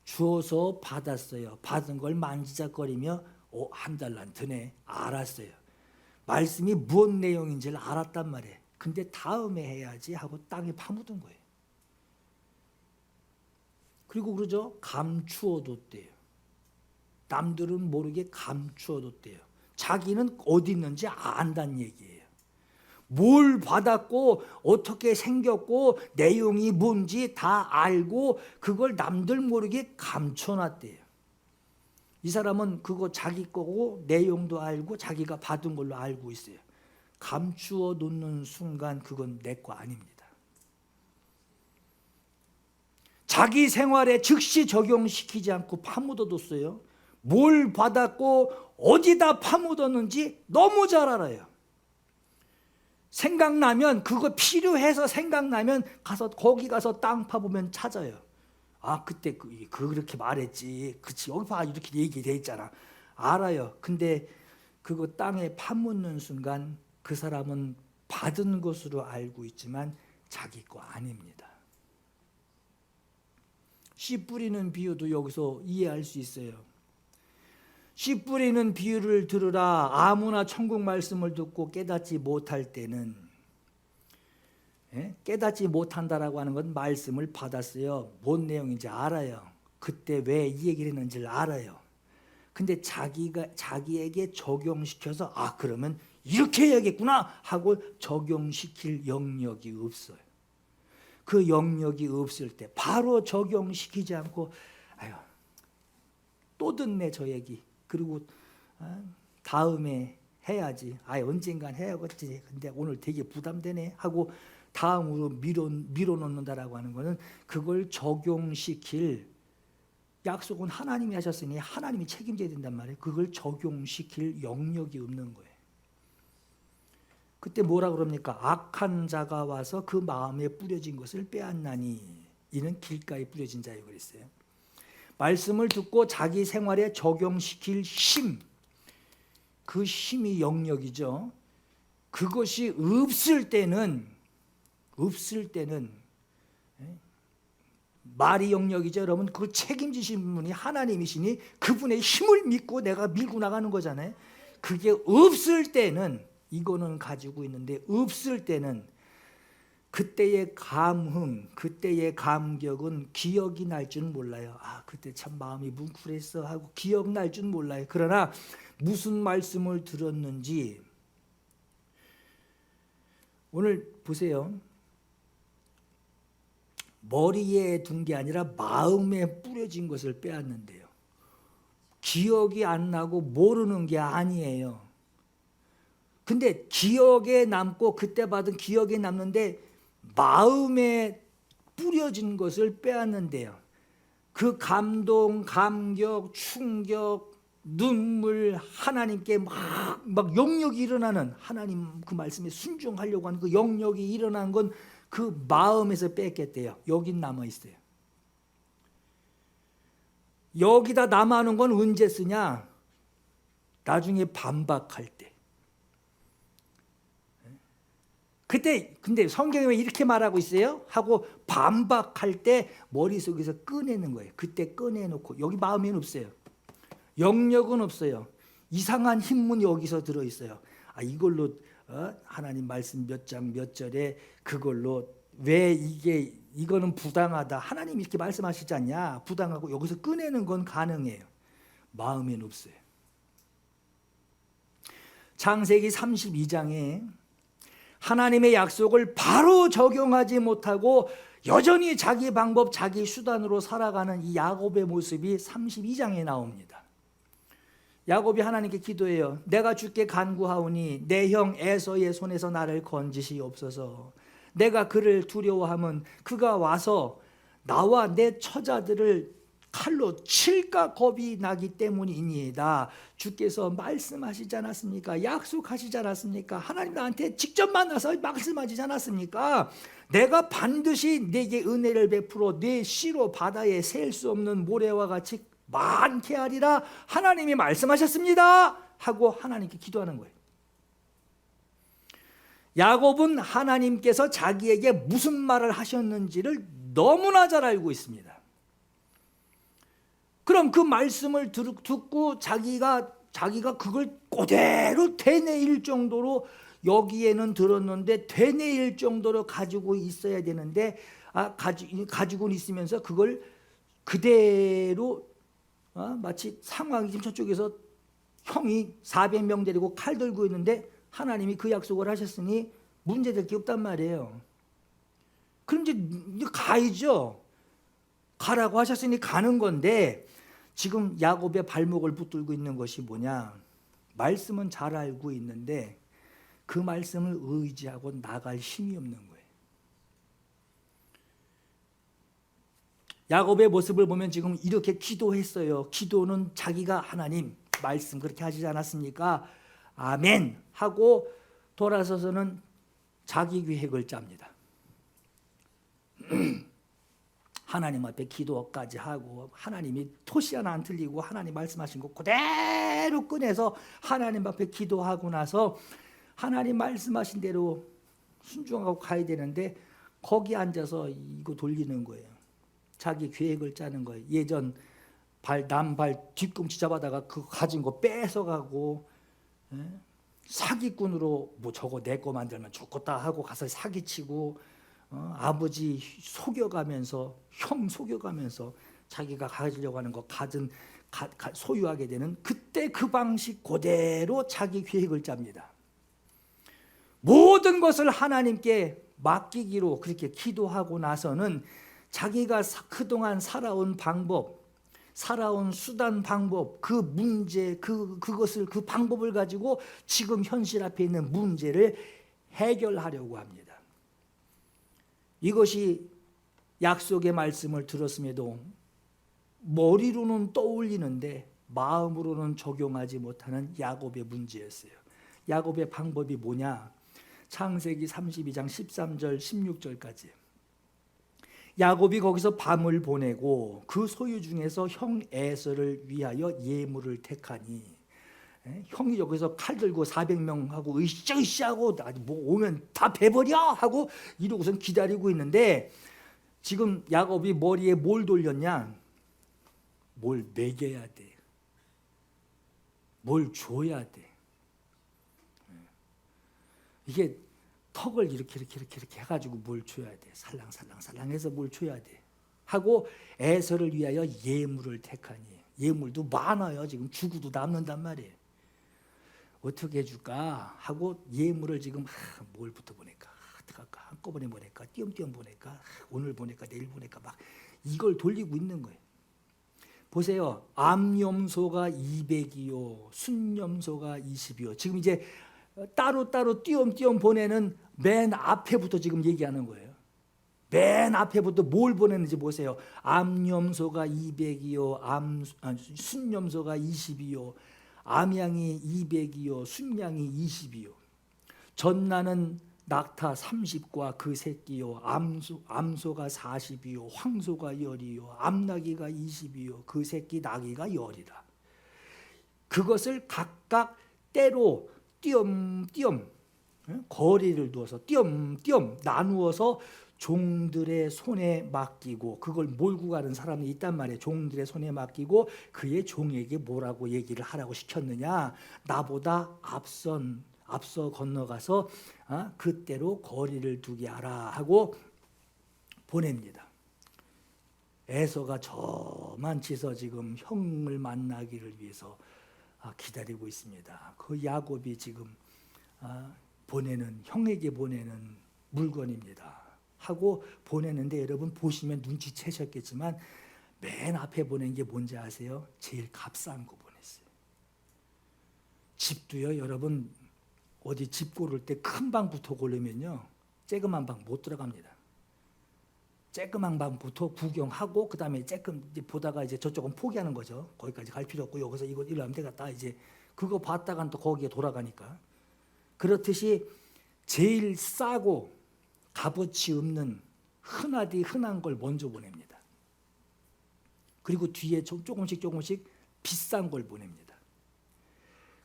주어서 받았어요. 받은 걸 만지작거리며 1달란트네 알았어요. 말씀이 무슨 내용인지를 알았단 말이에요. 근데 다음에 해야지 하고 땅에 파묻은 거예요. 그리고 그러죠. 감추어뒀대요. 남들은 모르게 감추어뒀대요. 자기는 어디 있는지 안다는 얘기예요. 뭘 받았고 어떻게 생겼고 내용이 뭔지 다 알고 그걸 남들 모르게 감춰놨대요. 이 사람은 그거 자기 거고 내용도 알고 자기가 받은 걸로 알고 있어요. 감추어 놓는 순간 그건 내 거 아닙니다. 자기 생활에 즉시 적용시키지 않고 파묻어뒀어요. 뭘 받았고 어디다 파묻었는지 너무 잘 알아요. 생각나면 그거 필요해서 생각나면 거기 가서 땅 파보면 찾아요. 아 그때 그렇게 말했지. 그치 여기 봐 이렇게 얘기돼 있잖아. 알아요. 근데 그거 땅에 파묻는 순간 그 사람은 받은 것으로 알고 있지만 자기 거 아닙니다. 씨 뿌리는 비유도 여기서 이해할 수 있어요. 씨 뿌리는 비유를 들으라. 아무나 천국 말씀을 듣고 깨닫지 못할 때는, 깨닫지 못한다라고 하는 건 말씀을 받았어요. 뭔 내용인지 알아요. 그때 왜 이 얘기를 했는지를 알아요. 근데 자기에게 적용시켜서 그러면 이렇게 해야겠구나 하고 적용시킬 영역이 없어요. 그 영역이 없을 때 바로 적용시키지 않고 아유 또 듣네 저 얘기. 그리고 다음에 해야지. 언젠간 해야겠지. 근데 오늘 되게 부담되네 하고 다음으로 밀어놓는다라고 하는 것은 그걸 적용시킬 약속은 하나님이 하셨으니 하나님이 책임져야 된단 말이에요. 그걸 적용시킬 영역이 없는 거예요. 그때 뭐라 그럽니까? 악한 자가 와서 그 마음에 뿌려진 것을 빼앗나니 이는 길가에 뿌려진 자예요 그랬어요. 말씀을 듣고 자기 생활에 적용시킬 힘, 그 힘이 영역이죠. 그것이 없을 때는 말이 영역이죠. 여러분 그걸 책임지신 분이 하나님이시니 그분의 힘을 믿고 내가 밀고 나가는 거잖아요. 그게 없을 때는 이거는 가지고 있는데 없을 때는 그때의 감흥, 그때의 감격은 기억이 날 줄 몰라요. 그때 참 마음이 뭉클했어 하고 기억날 줄 몰라요. 그러나 무슨 말씀을 들었는지 오늘 보세요. 머리에 둔 게 아니라 마음에 뿌려진 것을 빼앗는데요. 기억이 안 나고 모르는 게 아니에요. 근데 기억에 남고 그때 받은 기억에 남는데 마음에 뿌려진 것을 빼앗는데요. 그 감동, 감격, 충격, 눈물, 하나님께 막 영역이 일어나는 하나님 그 말씀에 순종하려고 하는 그 영역이 일어나는 건 그 마음에서 뺐겠대요. 여긴 남아있어요. 여기다 남아있는 건 언제 쓰냐? 나중에 반박할 때. 그때 근데 성경에 왜 이렇게 말하고 있어요? 하고 반박할 때 머릿속에서 꺼내는 거예요. 그때 꺼내놓고 여기 마음에는 없어요. 영역은 없어요. 이상한 힘은 여기서 들어있어요. 이걸로 하나님 말씀 몇 장 몇 절에 그걸로 왜 이거는 부당하다. 하나님 이렇게 말씀하시지 않냐. 부당하고 여기서 꺼내는 건 가능해요. 마음에는 없어요. 창세기 32장에 하나님의 약속을 바로 적용하지 못하고 여전히 자기 방법, 자기 수단으로 살아가는 이 야곱의 모습이 32장에 나옵니다. 야곱이 하나님께 기도해요. 내가 주께 간구하오니 내 형 에서의 손에서 나를 건지시옵소서. 내가 그를 두려워하면 그가 와서 나와 내 처자들을 칼로 칠까 겁이 나기 때문이니이다. 주께서 말씀하시지 않았습니까? 약속하시지 않았습니까? 하나님 나한테 직접 만나서 말씀하시지 않았습니까? 내가 반드시 내게 은혜를 베풀어 내 씨로 바다에 셀 수 없는 모래와 같이 많게 하리라. 하나님이 말씀하셨습니다 하고 하나님께 기도하는 거예요. 야곱은 하나님께서 자기에게 무슨 말을 하셨는지를 너무나 잘 알고 있습니다. 그럼 그 말씀을 듣고 자기가 그걸 그대로 되뇌일 정도로 여기에는 들었는데 되뇌일 정도로 가지고 있어야 되는데 가지고 있으면서 그걸 그대로 마치 상황이 지금 저쪽에서 형이 400명 데리고 칼 들고 있는데 하나님이 그 약속을 하셨으니 문제될 게 없단 말이에요. 그럼 이제 가야죠. 가라고 하셨으니 가는 건데 지금 야곱의 발목을 붙들고 있는 것이 뭐냐? 말씀은 잘 알고 있는데 그 말씀을 의지하고 나갈 힘이 없는 거예요. 야곱의 모습을 보면 지금 이렇게 기도했어요. 기도는 자기가 하나님 말씀 그렇게 하시지 않았습니까? 아멘 하고 돌아서서는 자기 계획을 짭니다. 하나님 앞에 기도까지 하고 하나님이 토시 하나 안 틀리고 하나님 말씀하신 거 그대로 꺼내서 하나님 앞에 기도하고 나서 하나님 말씀하신 대로 순종하고 가야 되는데 거기 앉아서 이거 돌리는 거예요. 자기 계획을 짜는 거예요. 예전 남발 뒤꿈치 잡아다가 그 가진 거 뺏어가고 사기꾼으로 뭐 저거 내 거 만들면 좋겠다 하고 가서 사기치고 아버지 속여가면서 형 속여가면서 자기가 가지려고 하는 거 소유하게 되는 그때 그 방식 그대로 자기 계획을 짭니다. 모든 것을 하나님께 맡기기로 그렇게 기도하고 나서는 자기가 그동안 살아온 방법, 살아온 수단 방법, 그 문제, 그것을 그 방법을 가지고 지금 현실 앞에 있는 문제를 해결하려고 합니다. 이것이 약속의 말씀을 들었음에도 머리로는 떠올리는데 마음으로는 적용하지 못하는 야곱의 문제였어요. 야곱의 방법이 뭐냐? 창세기 32장 13절 16절까지. 야곱이 거기서 밤을 보내고 그 소유 중에서 형 에서를 위하여 예물을 택하니, 형이 여기서 칼 들고 400명하고 으쌰으쌰하고 뭐 오면 다 베버려 하고 이러고선 기다리고 있는데 지금 야곱이 머리에 뭘 돌렸냐? 뭘 먹여야 돼. 뭘 줘야 돼. 이게 턱을 이렇게 해가지고 뭘 줘야 돼. 살랑살랑해서 뭘 줘야 돼. 하고 에서를 위하여 예물을 택하니, 예물도 많아요. 지금 주고도 남는단 말이에요. 어떻게 해줄까 하고 예물을 지금 뭘부터 보낼까? 어떡할까? 한꺼번에 보낼까? 띄엄띄엄 보낼까? 오늘 보낼까? 내일 보낼까? 막 이걸 돌리고 있는 거예요. 보세요. 암염소가 200이요. 순염소가 20이요. 지금 이제 따로따로 띄엄띄엄 보내는 맨 앞에부터 지금 얘기하는 거예요. 맨 앞에부터 뭘 보내는지 보세요. 암염소가 200이요. 순염소가 20이요. 암양이 200이요. 순양이 20이요. 전나는 낙타 30과 그 새끼요. 암소가 40이요. 황소가 10이요. 암나귀가 20이요. 그 새끼 나귀가 10이라. 그것을 각각 때로 띄엄띄엄 거리를 두어서 띄엄띄엄 나누어서 종들의 손에 맡기고, 그걸 몰고 가는 사람이 있단 말이에요. 종들의 손에 맡기고 그의 종에게 뭐라고 얘기를 하라고 시켰느냐? 나보다 앞서 건너가서 그때로 거리를 두게 하라 하고 보냅니다. 에서가 저만치서 지금 형을 만나기를 위해서 기다리고 있습니다. 그 야곱이 지금 형에게 보내는 물건입니다. 하고 보내는데 여러분 보시면 눈치채셨겠지만 맨 앞에 보낸 게 뭔지 아세요? 제일 값싼 거 보냈어요. 집도요, 여러분 어디 집 고를 때 큰 방부터 고르면요 쬐그만 방 못 들어갑니다. 쬐그만 방부터 구경하고 그 다음에 이제 보다가 이제 저쪽은 포기하는 거죠. 거기까지 갈 필요 없고 여기서 이거 하면 되겠다. 이제 그거 봤다간 또 거기에 돌아가니까. 그렇듯이 제일 싸고 값어치 없는 흔한 걸 먼저 보냅니다. 그리고 뒤에 조금씩 비싼 걸 보냅니다.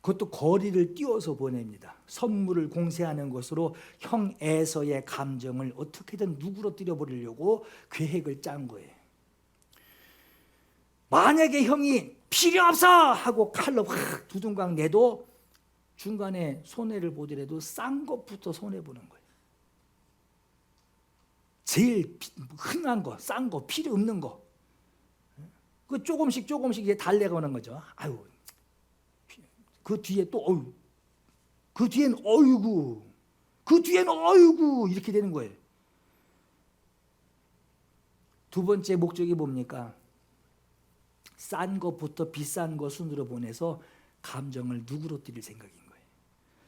그것도 거리를 띄워서 보냅니다. 선물을 공세하는 것으로 형 에서의 감정을 어떻게든 누그러뜨려 버리려고 계획을 짠 거예요. 만약에 형이 필요 없어 하고 칼로 확 두둥강 내도 중간에 손해를 보더라도 싼 것부터 손해보는 거예요. 제일 흔한 거, 싼 거, 필요 없는 거. 그 조금씩 이제 달래가는 거죠. 아유, 그 뒤에 또 어유, 그 뒤엔 어이구, 그 뒤엔 어이구 이렇게 되는 거예요. 두 번째 목적이 뭡니까? 싼 것부터 비싼 것 순으로 보내서 감정을 누그러뜨릴 생각인 거예요.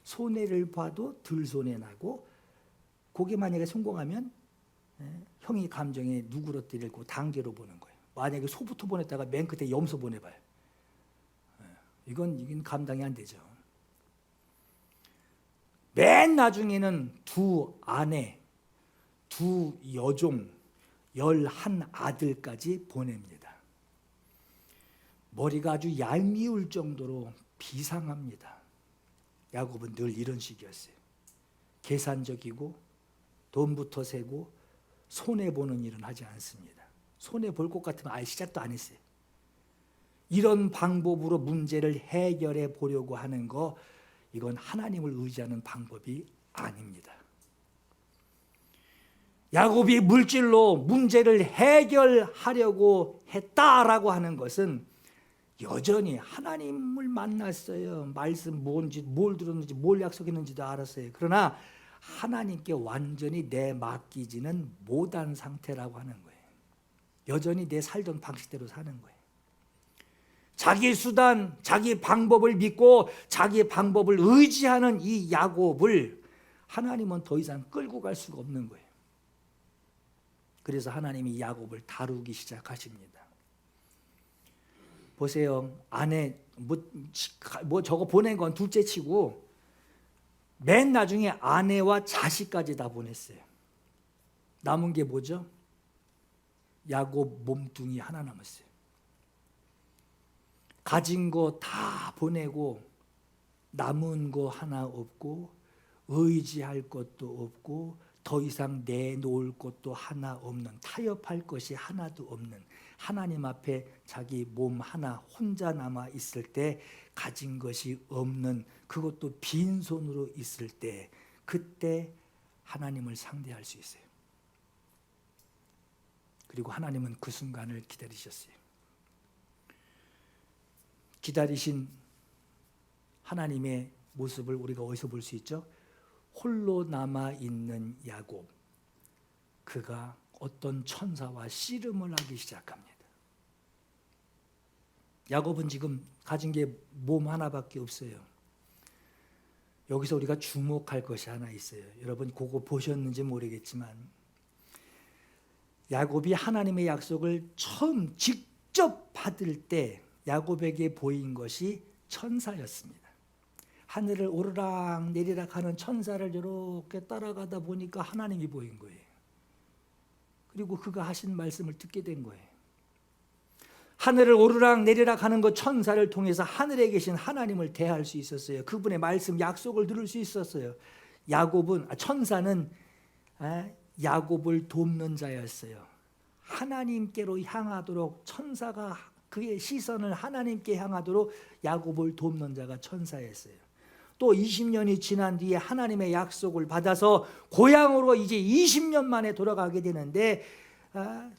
손해를 봐도 덜 손해나고, 그게 만약에 성공하면 형이 감정에 누그러뜨리고 단계로 보는 거예요. 만약에 소부터 보냈다가 맨 끝에 염소 보내봐요. 이건 감당이 안 되죠. 맨 나중에는 두 아내, 두 여종, 11아들까지 보냅니다. 머리가 아주 얄미울 정도로 비상합니다. 야곱은 늘 이런 식이었어요. 계산적이고 돈부터 세고 손해보는 일은 하지 않습니다. 손해볼 것 같으면 아예 시작도 안 했어요. 이런 방법으로 문제를 해결해 보려고 하는 거, 이건 하나님을 의지하는 방법이 아닙니다. 야곱이 물질로 문제를 해결하려고 했다라고 하는 것은 여전히 하나님을 만났어요. 말씀 뭔지, 뭘 들었는지, 뭘 약속했는지도 알았어요. 그러나 하나님께 완전히 내맡기지는 못한 상태라고 하는 거예요. 여전히 내 살던 방식대로 사는 거예요. 자기 수단, 자기 방법을 믿고 자기 방법을 의지하는 이 야곱을 하나님은 더 이상 끌고 갈 수가 없는 거예요. 그래서 하나님이 야곱을 다루기 시작하십니다. 보세요. 아내 뭐 저거 보낸 건 둘째 치고 맨 나중에 아내와 자식까지 다 보냈어요. 남은 게 뭐죠? 야곱 몸뚱이 하나 남았어요. 가진 거 다 보내고 남은 거 하나 없고 의지할 것도 없고 더 이상 내놓을 것도 하나 없는, 타협할 것이 하나도 없는, 하나님 앞에 자기 몸 하나 혼자 남아 있을 때, 가진 것이 없는, 그것도 빈손으로 있을 때, 그때 하나님을 상대할 수 있어요. 그리고 하나님은 그 순간을 기다리셨어요. 기다리신 하나님의 모습을 우리가 어디서 볼 수 있죠? 홀로 남아있는 야곱, 그가 어떤 천사와 씨름을 하기 시작합니다. 야곱은 지금 가진 게 몸 하나밖에 없어요. 여기서 우리가 주목할 것이 하나 있어요. 여러분 그거 보셨는지 모르겠지만, 야곱이 하나님의 약속을 처음 직접 받을 때 야곱에게 보인 것이 천사였습니다. 하늘을 오르락 내리락 하는 천사를 이렇게 따라가다 보니까 하나님이 보인 거예요. 그리고 그가 하신 말씀을 듣게 된 거예요. 하늘을 오르락 내리락 하는 그 천사를 통해서 하늘에 계신 하나님을 대할 수 있었어요. 그분의 말씀, 약속을 들을 수 있었어요. 천사는 야곱을 돕는 자였어요. 하나님께로 향하도록, 천사가 그의 시선을 하나님께 향하도록 야곱을 돕는 자가 천사였어요. 또 20년이 지난 뒤에 하나님의 약속을 받아서 고향으로 이제 20년 만에 돌아가게 되는데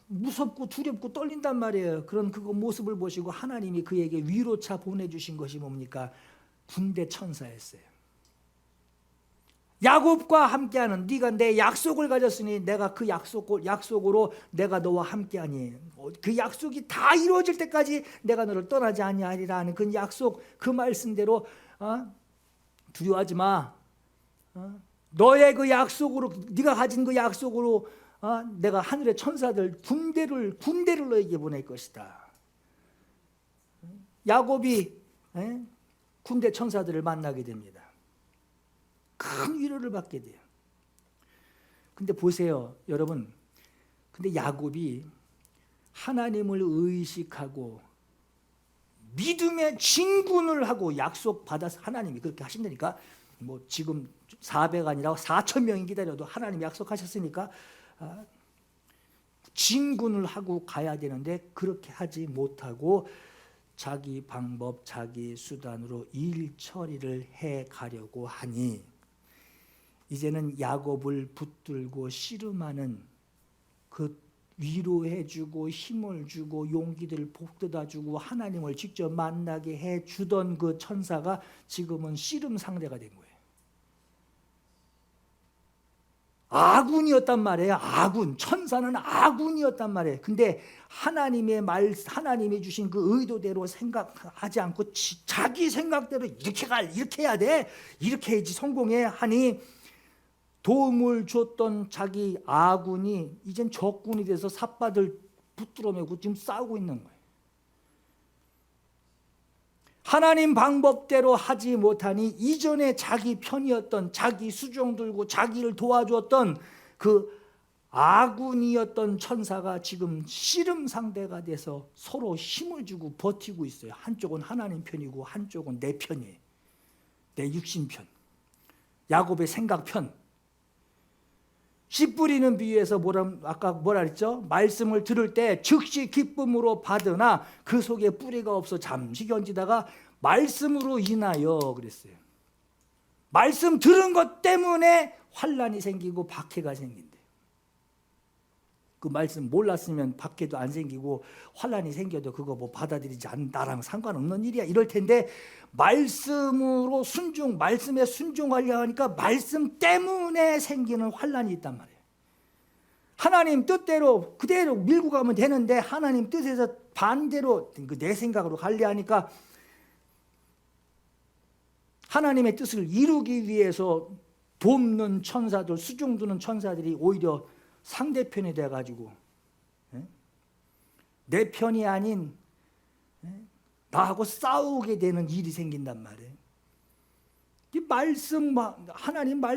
무섭고 두렵고 떨린단 말이에요. 그런 그 모습을 보시고 하나님이 그에게 위로차 보내주신 것이 뭡니까? 군대 천사였어요. 야곱과 함께하는, 네가 내 약속을 가졌으니 내가 그 약속으로 내가 너와 함께하니, 그 약속이 다 이루어질 때까지 내가 너를 떠나지 아니하리라 하는 그 약속, 그 말씀대로 두려워하지 마. 너의 그 약속으로, 네가 가진 그 약속으로 내가 하늘의 천사들 군대를 너에게 보낼 것이다. 야곱이 군대 천사들을 만나게 됩니다. 큰 위로를 받게 돼요. 근데 보세요, 여러분. 근데 야곱이 하나님을 의식하고 믿음의 진군을 하고 약속 받아서, 하나님이 그렇게 하신다니까, 뭐 지금 400 아니라 4,000명이 기다려도 하나님이 약속하셨으니까 진군을 하고 가야 되는데 그렇게 하지 못하고 자기 방법, 자기 수단으로 일 처리를 해 가려고 하니, 이제는 야곱을 붙들고 씨름하는 그 위로해주고 힘을 주고 용기를 북돋아주고 하나님을 직접 만나게 해주던 그 천사가 지금은 씨름 상대가 된 거예요. 아군이었단 말이에요. 아군. 천사는 아군이었단 말이에요. 근데 하나님이 주신 그 의도대로 생각하지 않고 자기 생각대로 이렇게 해야 돼. 이렇게 해야지 성공해 하니 도움을 줬던 자기 아군이 이젠 적군이 돼서 삿바들 붙들어 매고 지금 싸우고 있는 거예요. 하나님 방법대로 하지 못하니 이전에 자기 편이었던, 자기 수종 들고 자기를 도와주었던 그 아군이었던 천사가 지금 씨름 상대가 돼서 서로 힘을 주고 버티고 있어요. 한쪽은 하나님 편이고 한쪽은 내 편이에요. 내 육신 편, 야곱의 생각 편. 씨 뿌리는 비유에서 아까 뭐라 그랬죠? 말씀을 들을 때 즉시 기쁨으로 받으나 그 속에 뿌리가 없어 잠시 견디다가 말씀으로 인하여 그랬어요. 말씀 들은 것 때문에 환난이 생기고 박해가 생긴대. 그 말씀 몰랐으면 박해도 안 생기고 환난이 생겨도 그거 뭐 받아들이지 않는 나랑 상관없는 일이야 이럴 텐데 말씀으로 말씀에 순종하려 하니까 말씀 때문에 생기는 환난이 있단 말이에요. 하나님 뜻대로 그대로 밀고 가면 되는데 하나님 뜻에서 반대로 내 생각으로 가려 하니까 하나님의 뜻을 이루기 위해서 돕는 천사들, 수종 두는 천사들이 오히려 상대편이 돼가지고 내 편이 아닌 나하고 싸우게 되는 일이 생긴단 말이에요. 이 말씀, 하나님과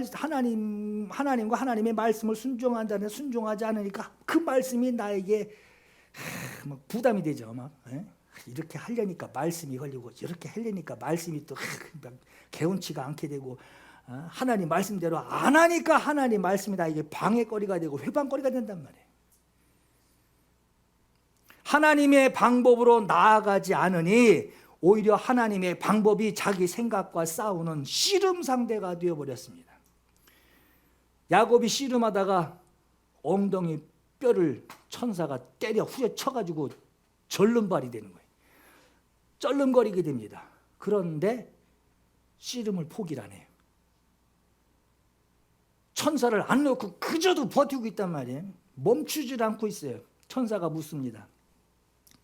하나님의 말씀을 순종한다는 순종하지 않으니까 그 말씀이 나에게 부담이 되죠. 이렇게 하려니까 말씀이 걸리고 이렇게 하려니까 말씀이 또 개운치가 않게 되고 하나님 말씀대로 안 하니까 하나님 말씀이 나에게 방해거리가 되고 회방거리가 된단 말이에요. 하나님의 방법으로 나아가지 않으니 오히려 하나님의 방법이 자기 생각과 싸우는 씨름 상대가 되어버렸습니다. 야곱이 씨름하다가 엉덩이 뼈를 천사가 때려 후려쳐가지고 절름발이 되는 거예요. 쩔름거리게 됩니다. 그런데 씨름을 포기를 안 해요. 천사를 안 놓고 그저도 버티고 있단 말이에요. 멈추질 않고 있어요. 천사가 묻습니다.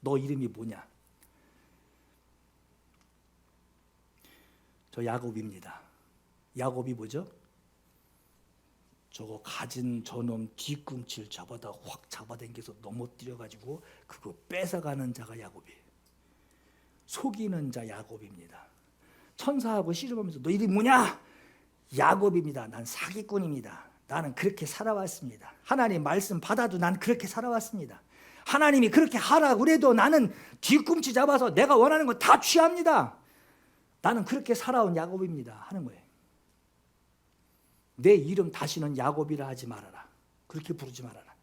너 이름이 뭐냐? 저 야곱입니다. 야곱이 뭐죠? 저거 가진 저놈 뒤꿈치를 잡아다 확 잡아당겨서 넘어뜨려가지고 그거 뺏어가는 자가 야곱이에요. 속이는 자 야곱입니다. 천사하고 씨름하면서 너 이름이 뭐냐? 야곱입니다. 난 사기꾼입니다. 나는 그렇게 살아왔습니다. 하나님 말씀 받아도 난 그렇게 살아왔습니다. 하나님이 그렇게 하라고 그래도 나는 뒤꿈치 잡아서 내가 원하는 거 다 취합니다. 나는 그렇게 살아온 야곱입니다 하는 거예요. 내 이름 다시는 야곱이라 하지 말아라. 그렇게 부르지 말아라.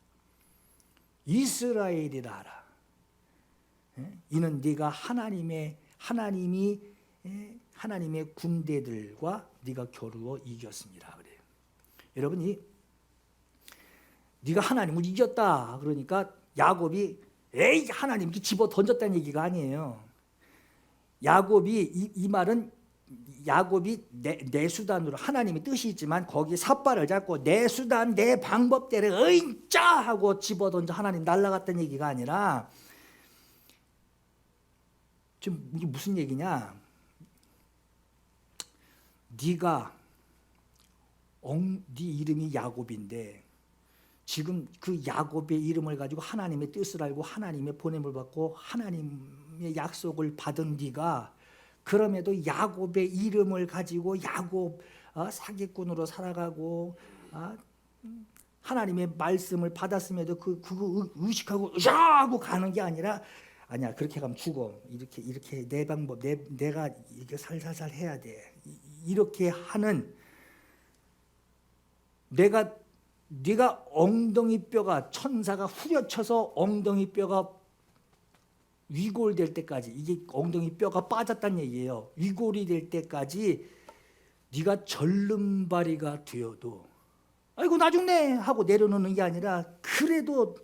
이스라엘이라 하라. 이는 네가 하나님의 군대들과 네가 겨루어 이겼습니다. 그래요. 여러분이 네가 하나님을 이겼다 그러니까 야곱이 에이 하나님 이렇게 집어 던졌다는 얘기가 아니에요. 야곱이 이 말은 야곱이 내 수단으로 하나님의 뜻이 있지만 거기 삿발을 잡고 내 수단 내 방법대로 으인짜 하고 집어 던져 하나님 날아갔다는 얘기가 아니라 지금 이게 무슨 얘기냐? 네가 네 이름이 야곱인데 지금 그 야곱의 이름을 가지고 하나님의 뜻을 알고 하나님의 보냄을 받고 하나님의 약속을 받은 네가 그럼에도 야곱의 이름을 가지고 야곱 사기꾼으로 살아가고 하나님의 말씀을 받았음에도 그거 의식하고 으쌰하고 가는 게 아니라 아니야 그렇게 가면 죽어 이렇게 내 방법 내가 이렇게 살살살 해야 돼 이렇게 하는 네가 엉덩이 뼈가 천사가 후려쳐서 엉덩이 뼈가 위골될 때까지 이게 엉덩이 뼈가 빠졌다는 얘기예요. 위골이 될 때까지 네가 절름발이가 되어도 아이고 나 죽네 하고 내려놓는 게 아니라 그래도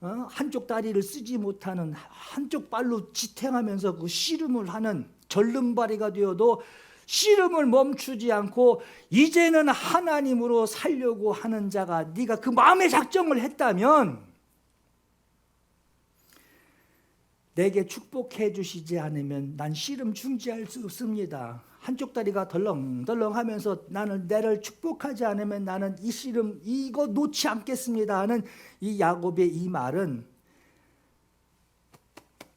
한쪽 다리를 쓰지 못하는 한쪽 발로 지탱하면서 그 씨름을 하는 절름발이가 되어도 씨름을 멈추지 않고 이제는 하나님으로 살려고 하는 자가 네가 그 마음의 작정을 했다면 내게 축복해 주시지 않으면 난 씨름 중지할 수 없습니다. 한쪽 다리가 덜렁덜렁하면서 나는 나를 축복하지 않으면 나는 이 씨름 이거 놓지 않겠습니다 하는 이 야곱의 이 말은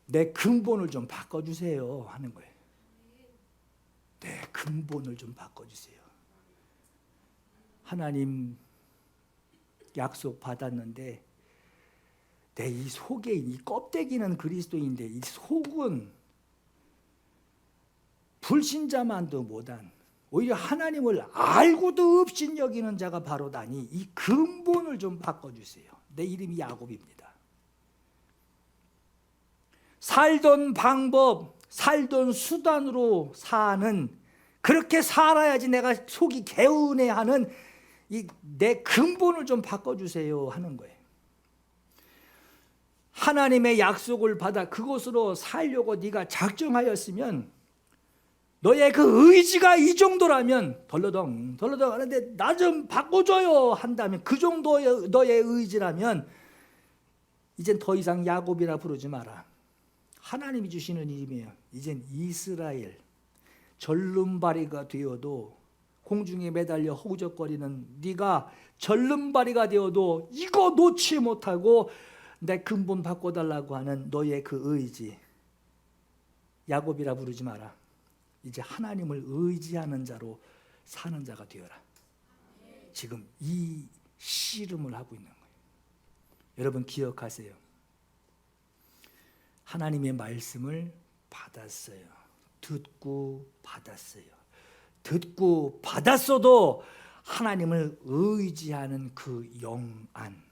내 근본을 좀 바꿔주세요 하는 거예요. 내 근본을 좀 바꿔주세요. 하나님 약속 받았는데 내 이 속에 이 껍데기는 그리스도인데 이 속은 불신자만도 못한 오히려 하나님을 알고도 없인 여기는 자가 바로 나니 이 근본을 좀 바꿔주세요. 내 이름이 야곱입니다. 살던 방법, 살던 수단으로 사는 그렇게 살아야지 내가 속이 개운해하는 이 내 근본을 좀 바꿔주세요 하는 거예요. 하나님의 약속을 받아 그것으로 살려고 네가 작정하였으면 너의 그 의지가 이 정도라면 덜러덩 하는데 나 좀 바꿔줘요 한다면 그 정도의 너의 의지라면 이젠 더 이상 야곱이라 부르지 마라. 하나님이 주시는 이름이에요. 이젠 이스라엘. 절름발이가 되어도 공중에 매달려 허우적거리는 네가 절름발이가 되어도 이거 놓지 못하고 내 근본 바꿔달라고 하는 너의 그 의지 야곱이라 부르지 마라. 이제 하나님을 의지하는 자로 사는 자가 되어라. 지금 이 씨름을 하고 있는 거예요. 여러분 기억하세요. 하나님의 말씀을 받았어요. 듣고 받았어요. 듣고 받았어도 하나님을 의지하는 그 영안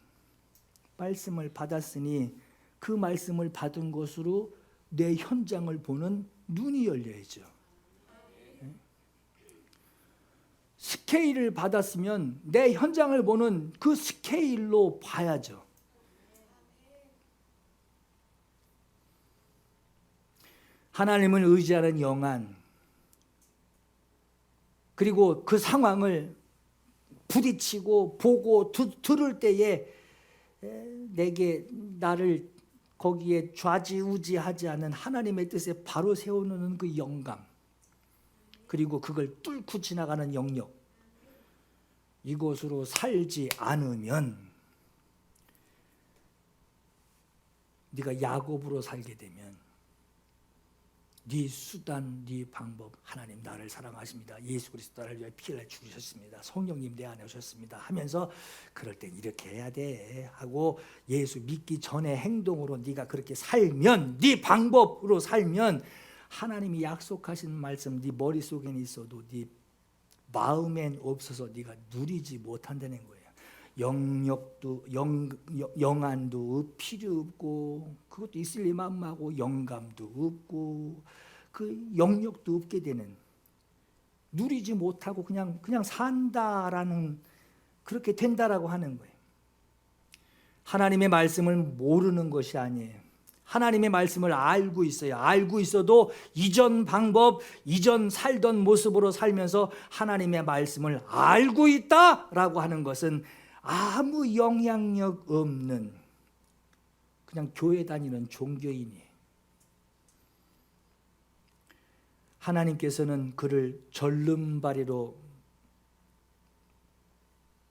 말씀을 받았으니 그 말씀을 받은 것으로 내 현장을 보는 눈이 열려야죠. 스케일을 받았으면 내 현장을 보는 그 스케일로 봐야죠. 하나님을 의지하는 영안 그리고 그 상황을 부딪히고 보고 들을 때에 내게 나를 거기에 좌지우지하지 않는 하나님의 뜻에 바로 세우는 그 영감 그리고 그걸 뚫고 지나가는 영역 이곳으로 살지 않으면 네가 야곱으로 살게 되면 네 수단, 네 방법 하나님 나를 사랑하십니다. 예수 그리스도 나를 위해 피를 주셨습니다. 성령님 내 안에 오셨습니다 하면서 그럴 땐 이렇게 해야 돼 하고 예수 믿기 전에 행동으로 네가 그렇게 살면 네 방법으로 살면 하나님이 약속하신 말씀 네 머릿속에는 있어도 네 마음엔 없어서 네가 누리지 못한다는 거예요. 영역도 영안도 필요 없고 그것도 있을 리 만마고 영감도 없고 그 영역도 없게 되는 누리지 못하고 그냥 산다라는 그렇게 된다라고 하는 거예요. 하나님의 말씀을 모르는 것이 아니에요. 하나님의 말씀을 알고 있어요. 알고 있어도 이전 방법, 이전 살던 모습으로 살면서 하나님의 말씀을 알고 있다라고 하는 것은 아무 영향력 없는 그냥 교회 다니는 종교인이에요. 하나님께서는 그를 절름발이로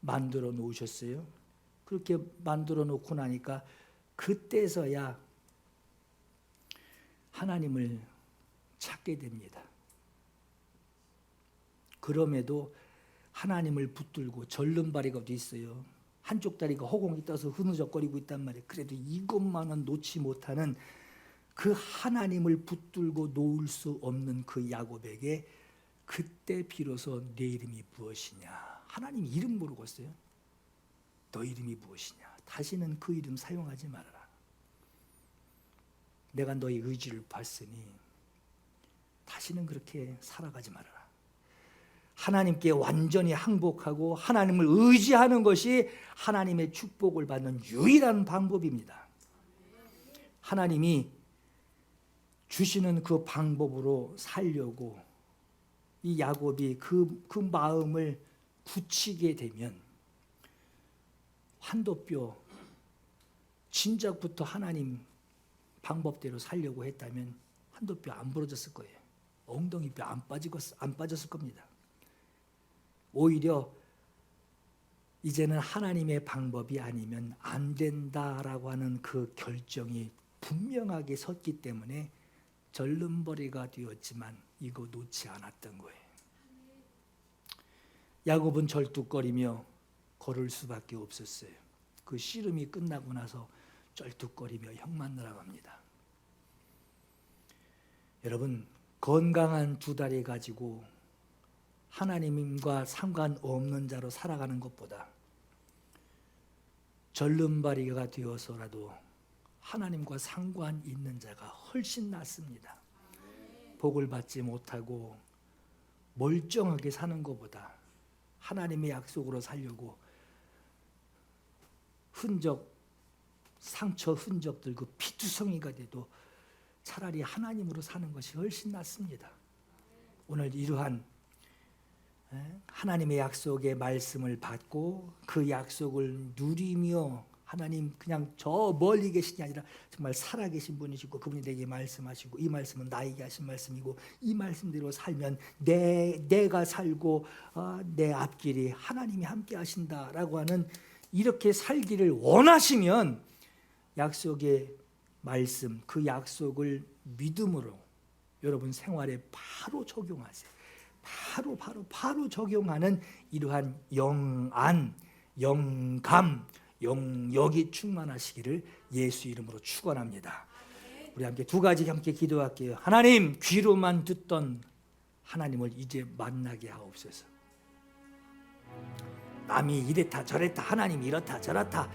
만들어 놓으셨어요. 그렇게 만들어 놓고 나니까 그때서야 하나님을 찾게 됩니다. 그럼에도 하나님을 붙들고 절름발이가 돼 있어요. 한쪽 다리가 허공에 떠서 흐느적거리고 있단 말이에요. 그래도 이것만은 놓지 못하는 그 하나님을 붙들고 놓을 수 없는 그 야곱에게 그때 비로소 내 이름이 무엇이냐. 하나님 이름 모르겠어요. 너 이름이 무엇이냐. 다시는 그 이름 사용하지 말아라. 내가 너의 의지를 봤으니 다시는 그렇게 살아가지 말아라. 하나님께 완전히 항복하고 하나님을 의지하는 것이 하나님의 축복을 받는 유일한 방법입니다. 하나님이 주시는 그 방법으로 살려고 이 야곱이 그 마음을 굳히게 되면 환도뼈 진작부터 하나님 방법대로 살려고 했다면 환도뼈 안 부러졌을 거예요. 엉덩이뼈 안 빠졌을 겁니다. 오히려 이제는 하나님의 방법이 아니면 안 된다라고 하는 그 결정이 분명하게 섰기 때문에 절름벌이가 되었지만 이거 놓지 않았던 거예요. 야곱은 절뚝거리며 걸을 수밖에 없었어요. 그 씨름이 끝나고 나서 절뚝거리며 형 만나러 갑니다. 여러분, 건강한 두 다리 가지고 하나님과 상관없는 자로 살아가는 것보다 절름발이가 되어서라도 하나님과 상관 있는 자가 훨씬 낫습니다. 복을 받지 못하고 멀쩡하게 사는 것보다 하나님의 약속으로 살려고 상처 흔적 들고 피투성이가 돼도 차라리 하나님으로 사는 것이 훨씬 낫습니다. 오늘 이러한 하나님의 약속의 말씀을 받고 그 약속을 누리며 하나님 그냥 저 멀리 계신 게 아니라 정말 살아계신 분이시고 그분이 내게 말씀하시고 이 말씀은 나에게 하신 말씀이고 이 말씀대로 살면 내가 살고 내 앞길이 하나님이 함께 하신다라고 하는 이렇게 살기를 원하시면 약속의 말씀 그 약속을 믿음으로 여러분 생활에 바로 적용하세요. 바로 적용하는 이러한 영안, 영감, 영역이 충만하시기를 예수 이름으로 축원합니다. 우리 함께 두 가지 함께 기도할게요. 하나님, 귀로만 듣던 하나님을 이제 만나게 하옵소서. 남이 이랬다 저랬다 하나님 이렇다 저렇다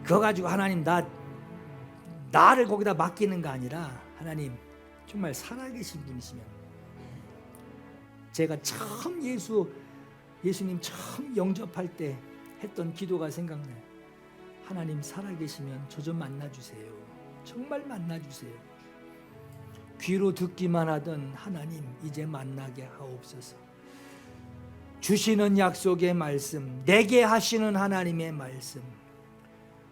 그거 가지고 하나님 나를 거기다 맡기는 거 아니라 하나님 정말 살아계신 분이시면 제가 처음 예수님 처음 영접할 때 했던 기도가 생각나요. 하나님 살아계시면 저 좀 만나주세요. 정말 만나주세요. 귀로 듣기만 하던 하나님 이제 만나게 하옵소서. 주시는 약속의 말씀, 내게 하시는 하나님의 말씀,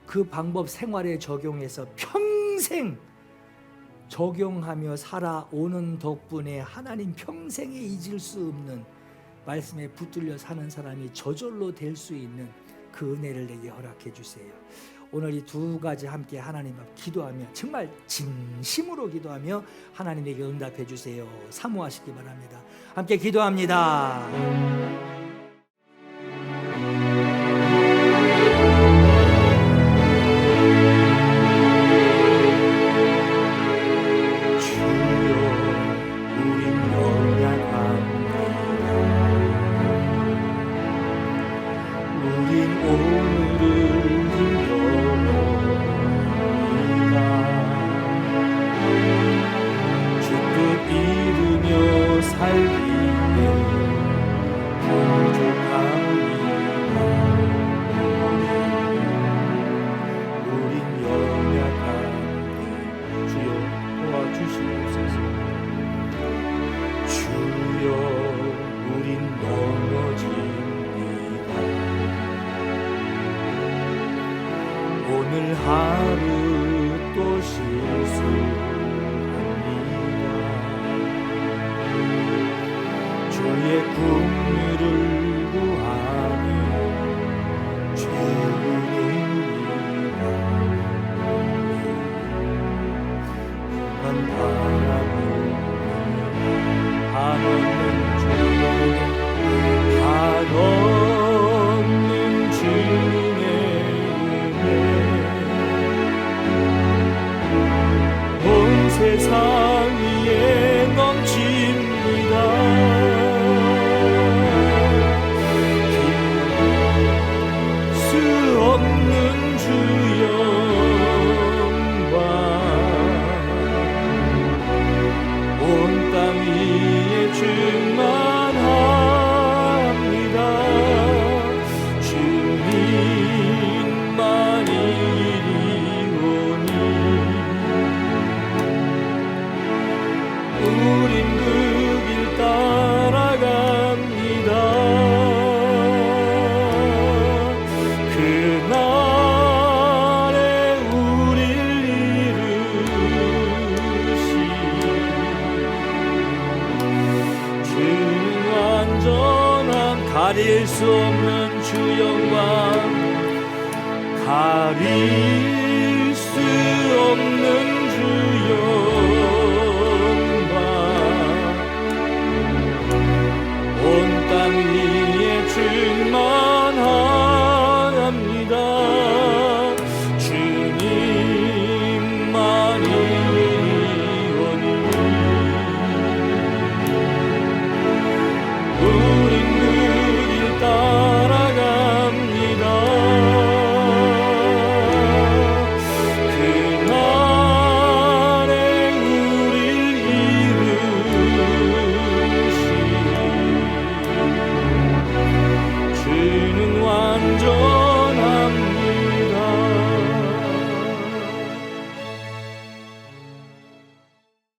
그 방법 생활에 적용해서 평생 적용하며 살아오는 덕분에 하나님 평생에 잊을 수 없는 말씀에 붙들려 사는 사람이 저절로 될 수 있는 그 은혜를 내게 허락해 주세요. 오늘 이 두 가지 함께 하나님 앞 기도하며 정말 진심으로 기도하며 하나님에게 응답해 주세요. 사모하시기 바랍니다. 함께 기도합니다. 오늘 하루 또 실수합니다. 주의 긍휼을 구하며 죄인입니다. 그만 바라보니 한없는 주님의 한없는 주님의 은혜 가릴 수 없는 주 영광, 가릴 수 없는 주 영광, 온 땅 위에 충만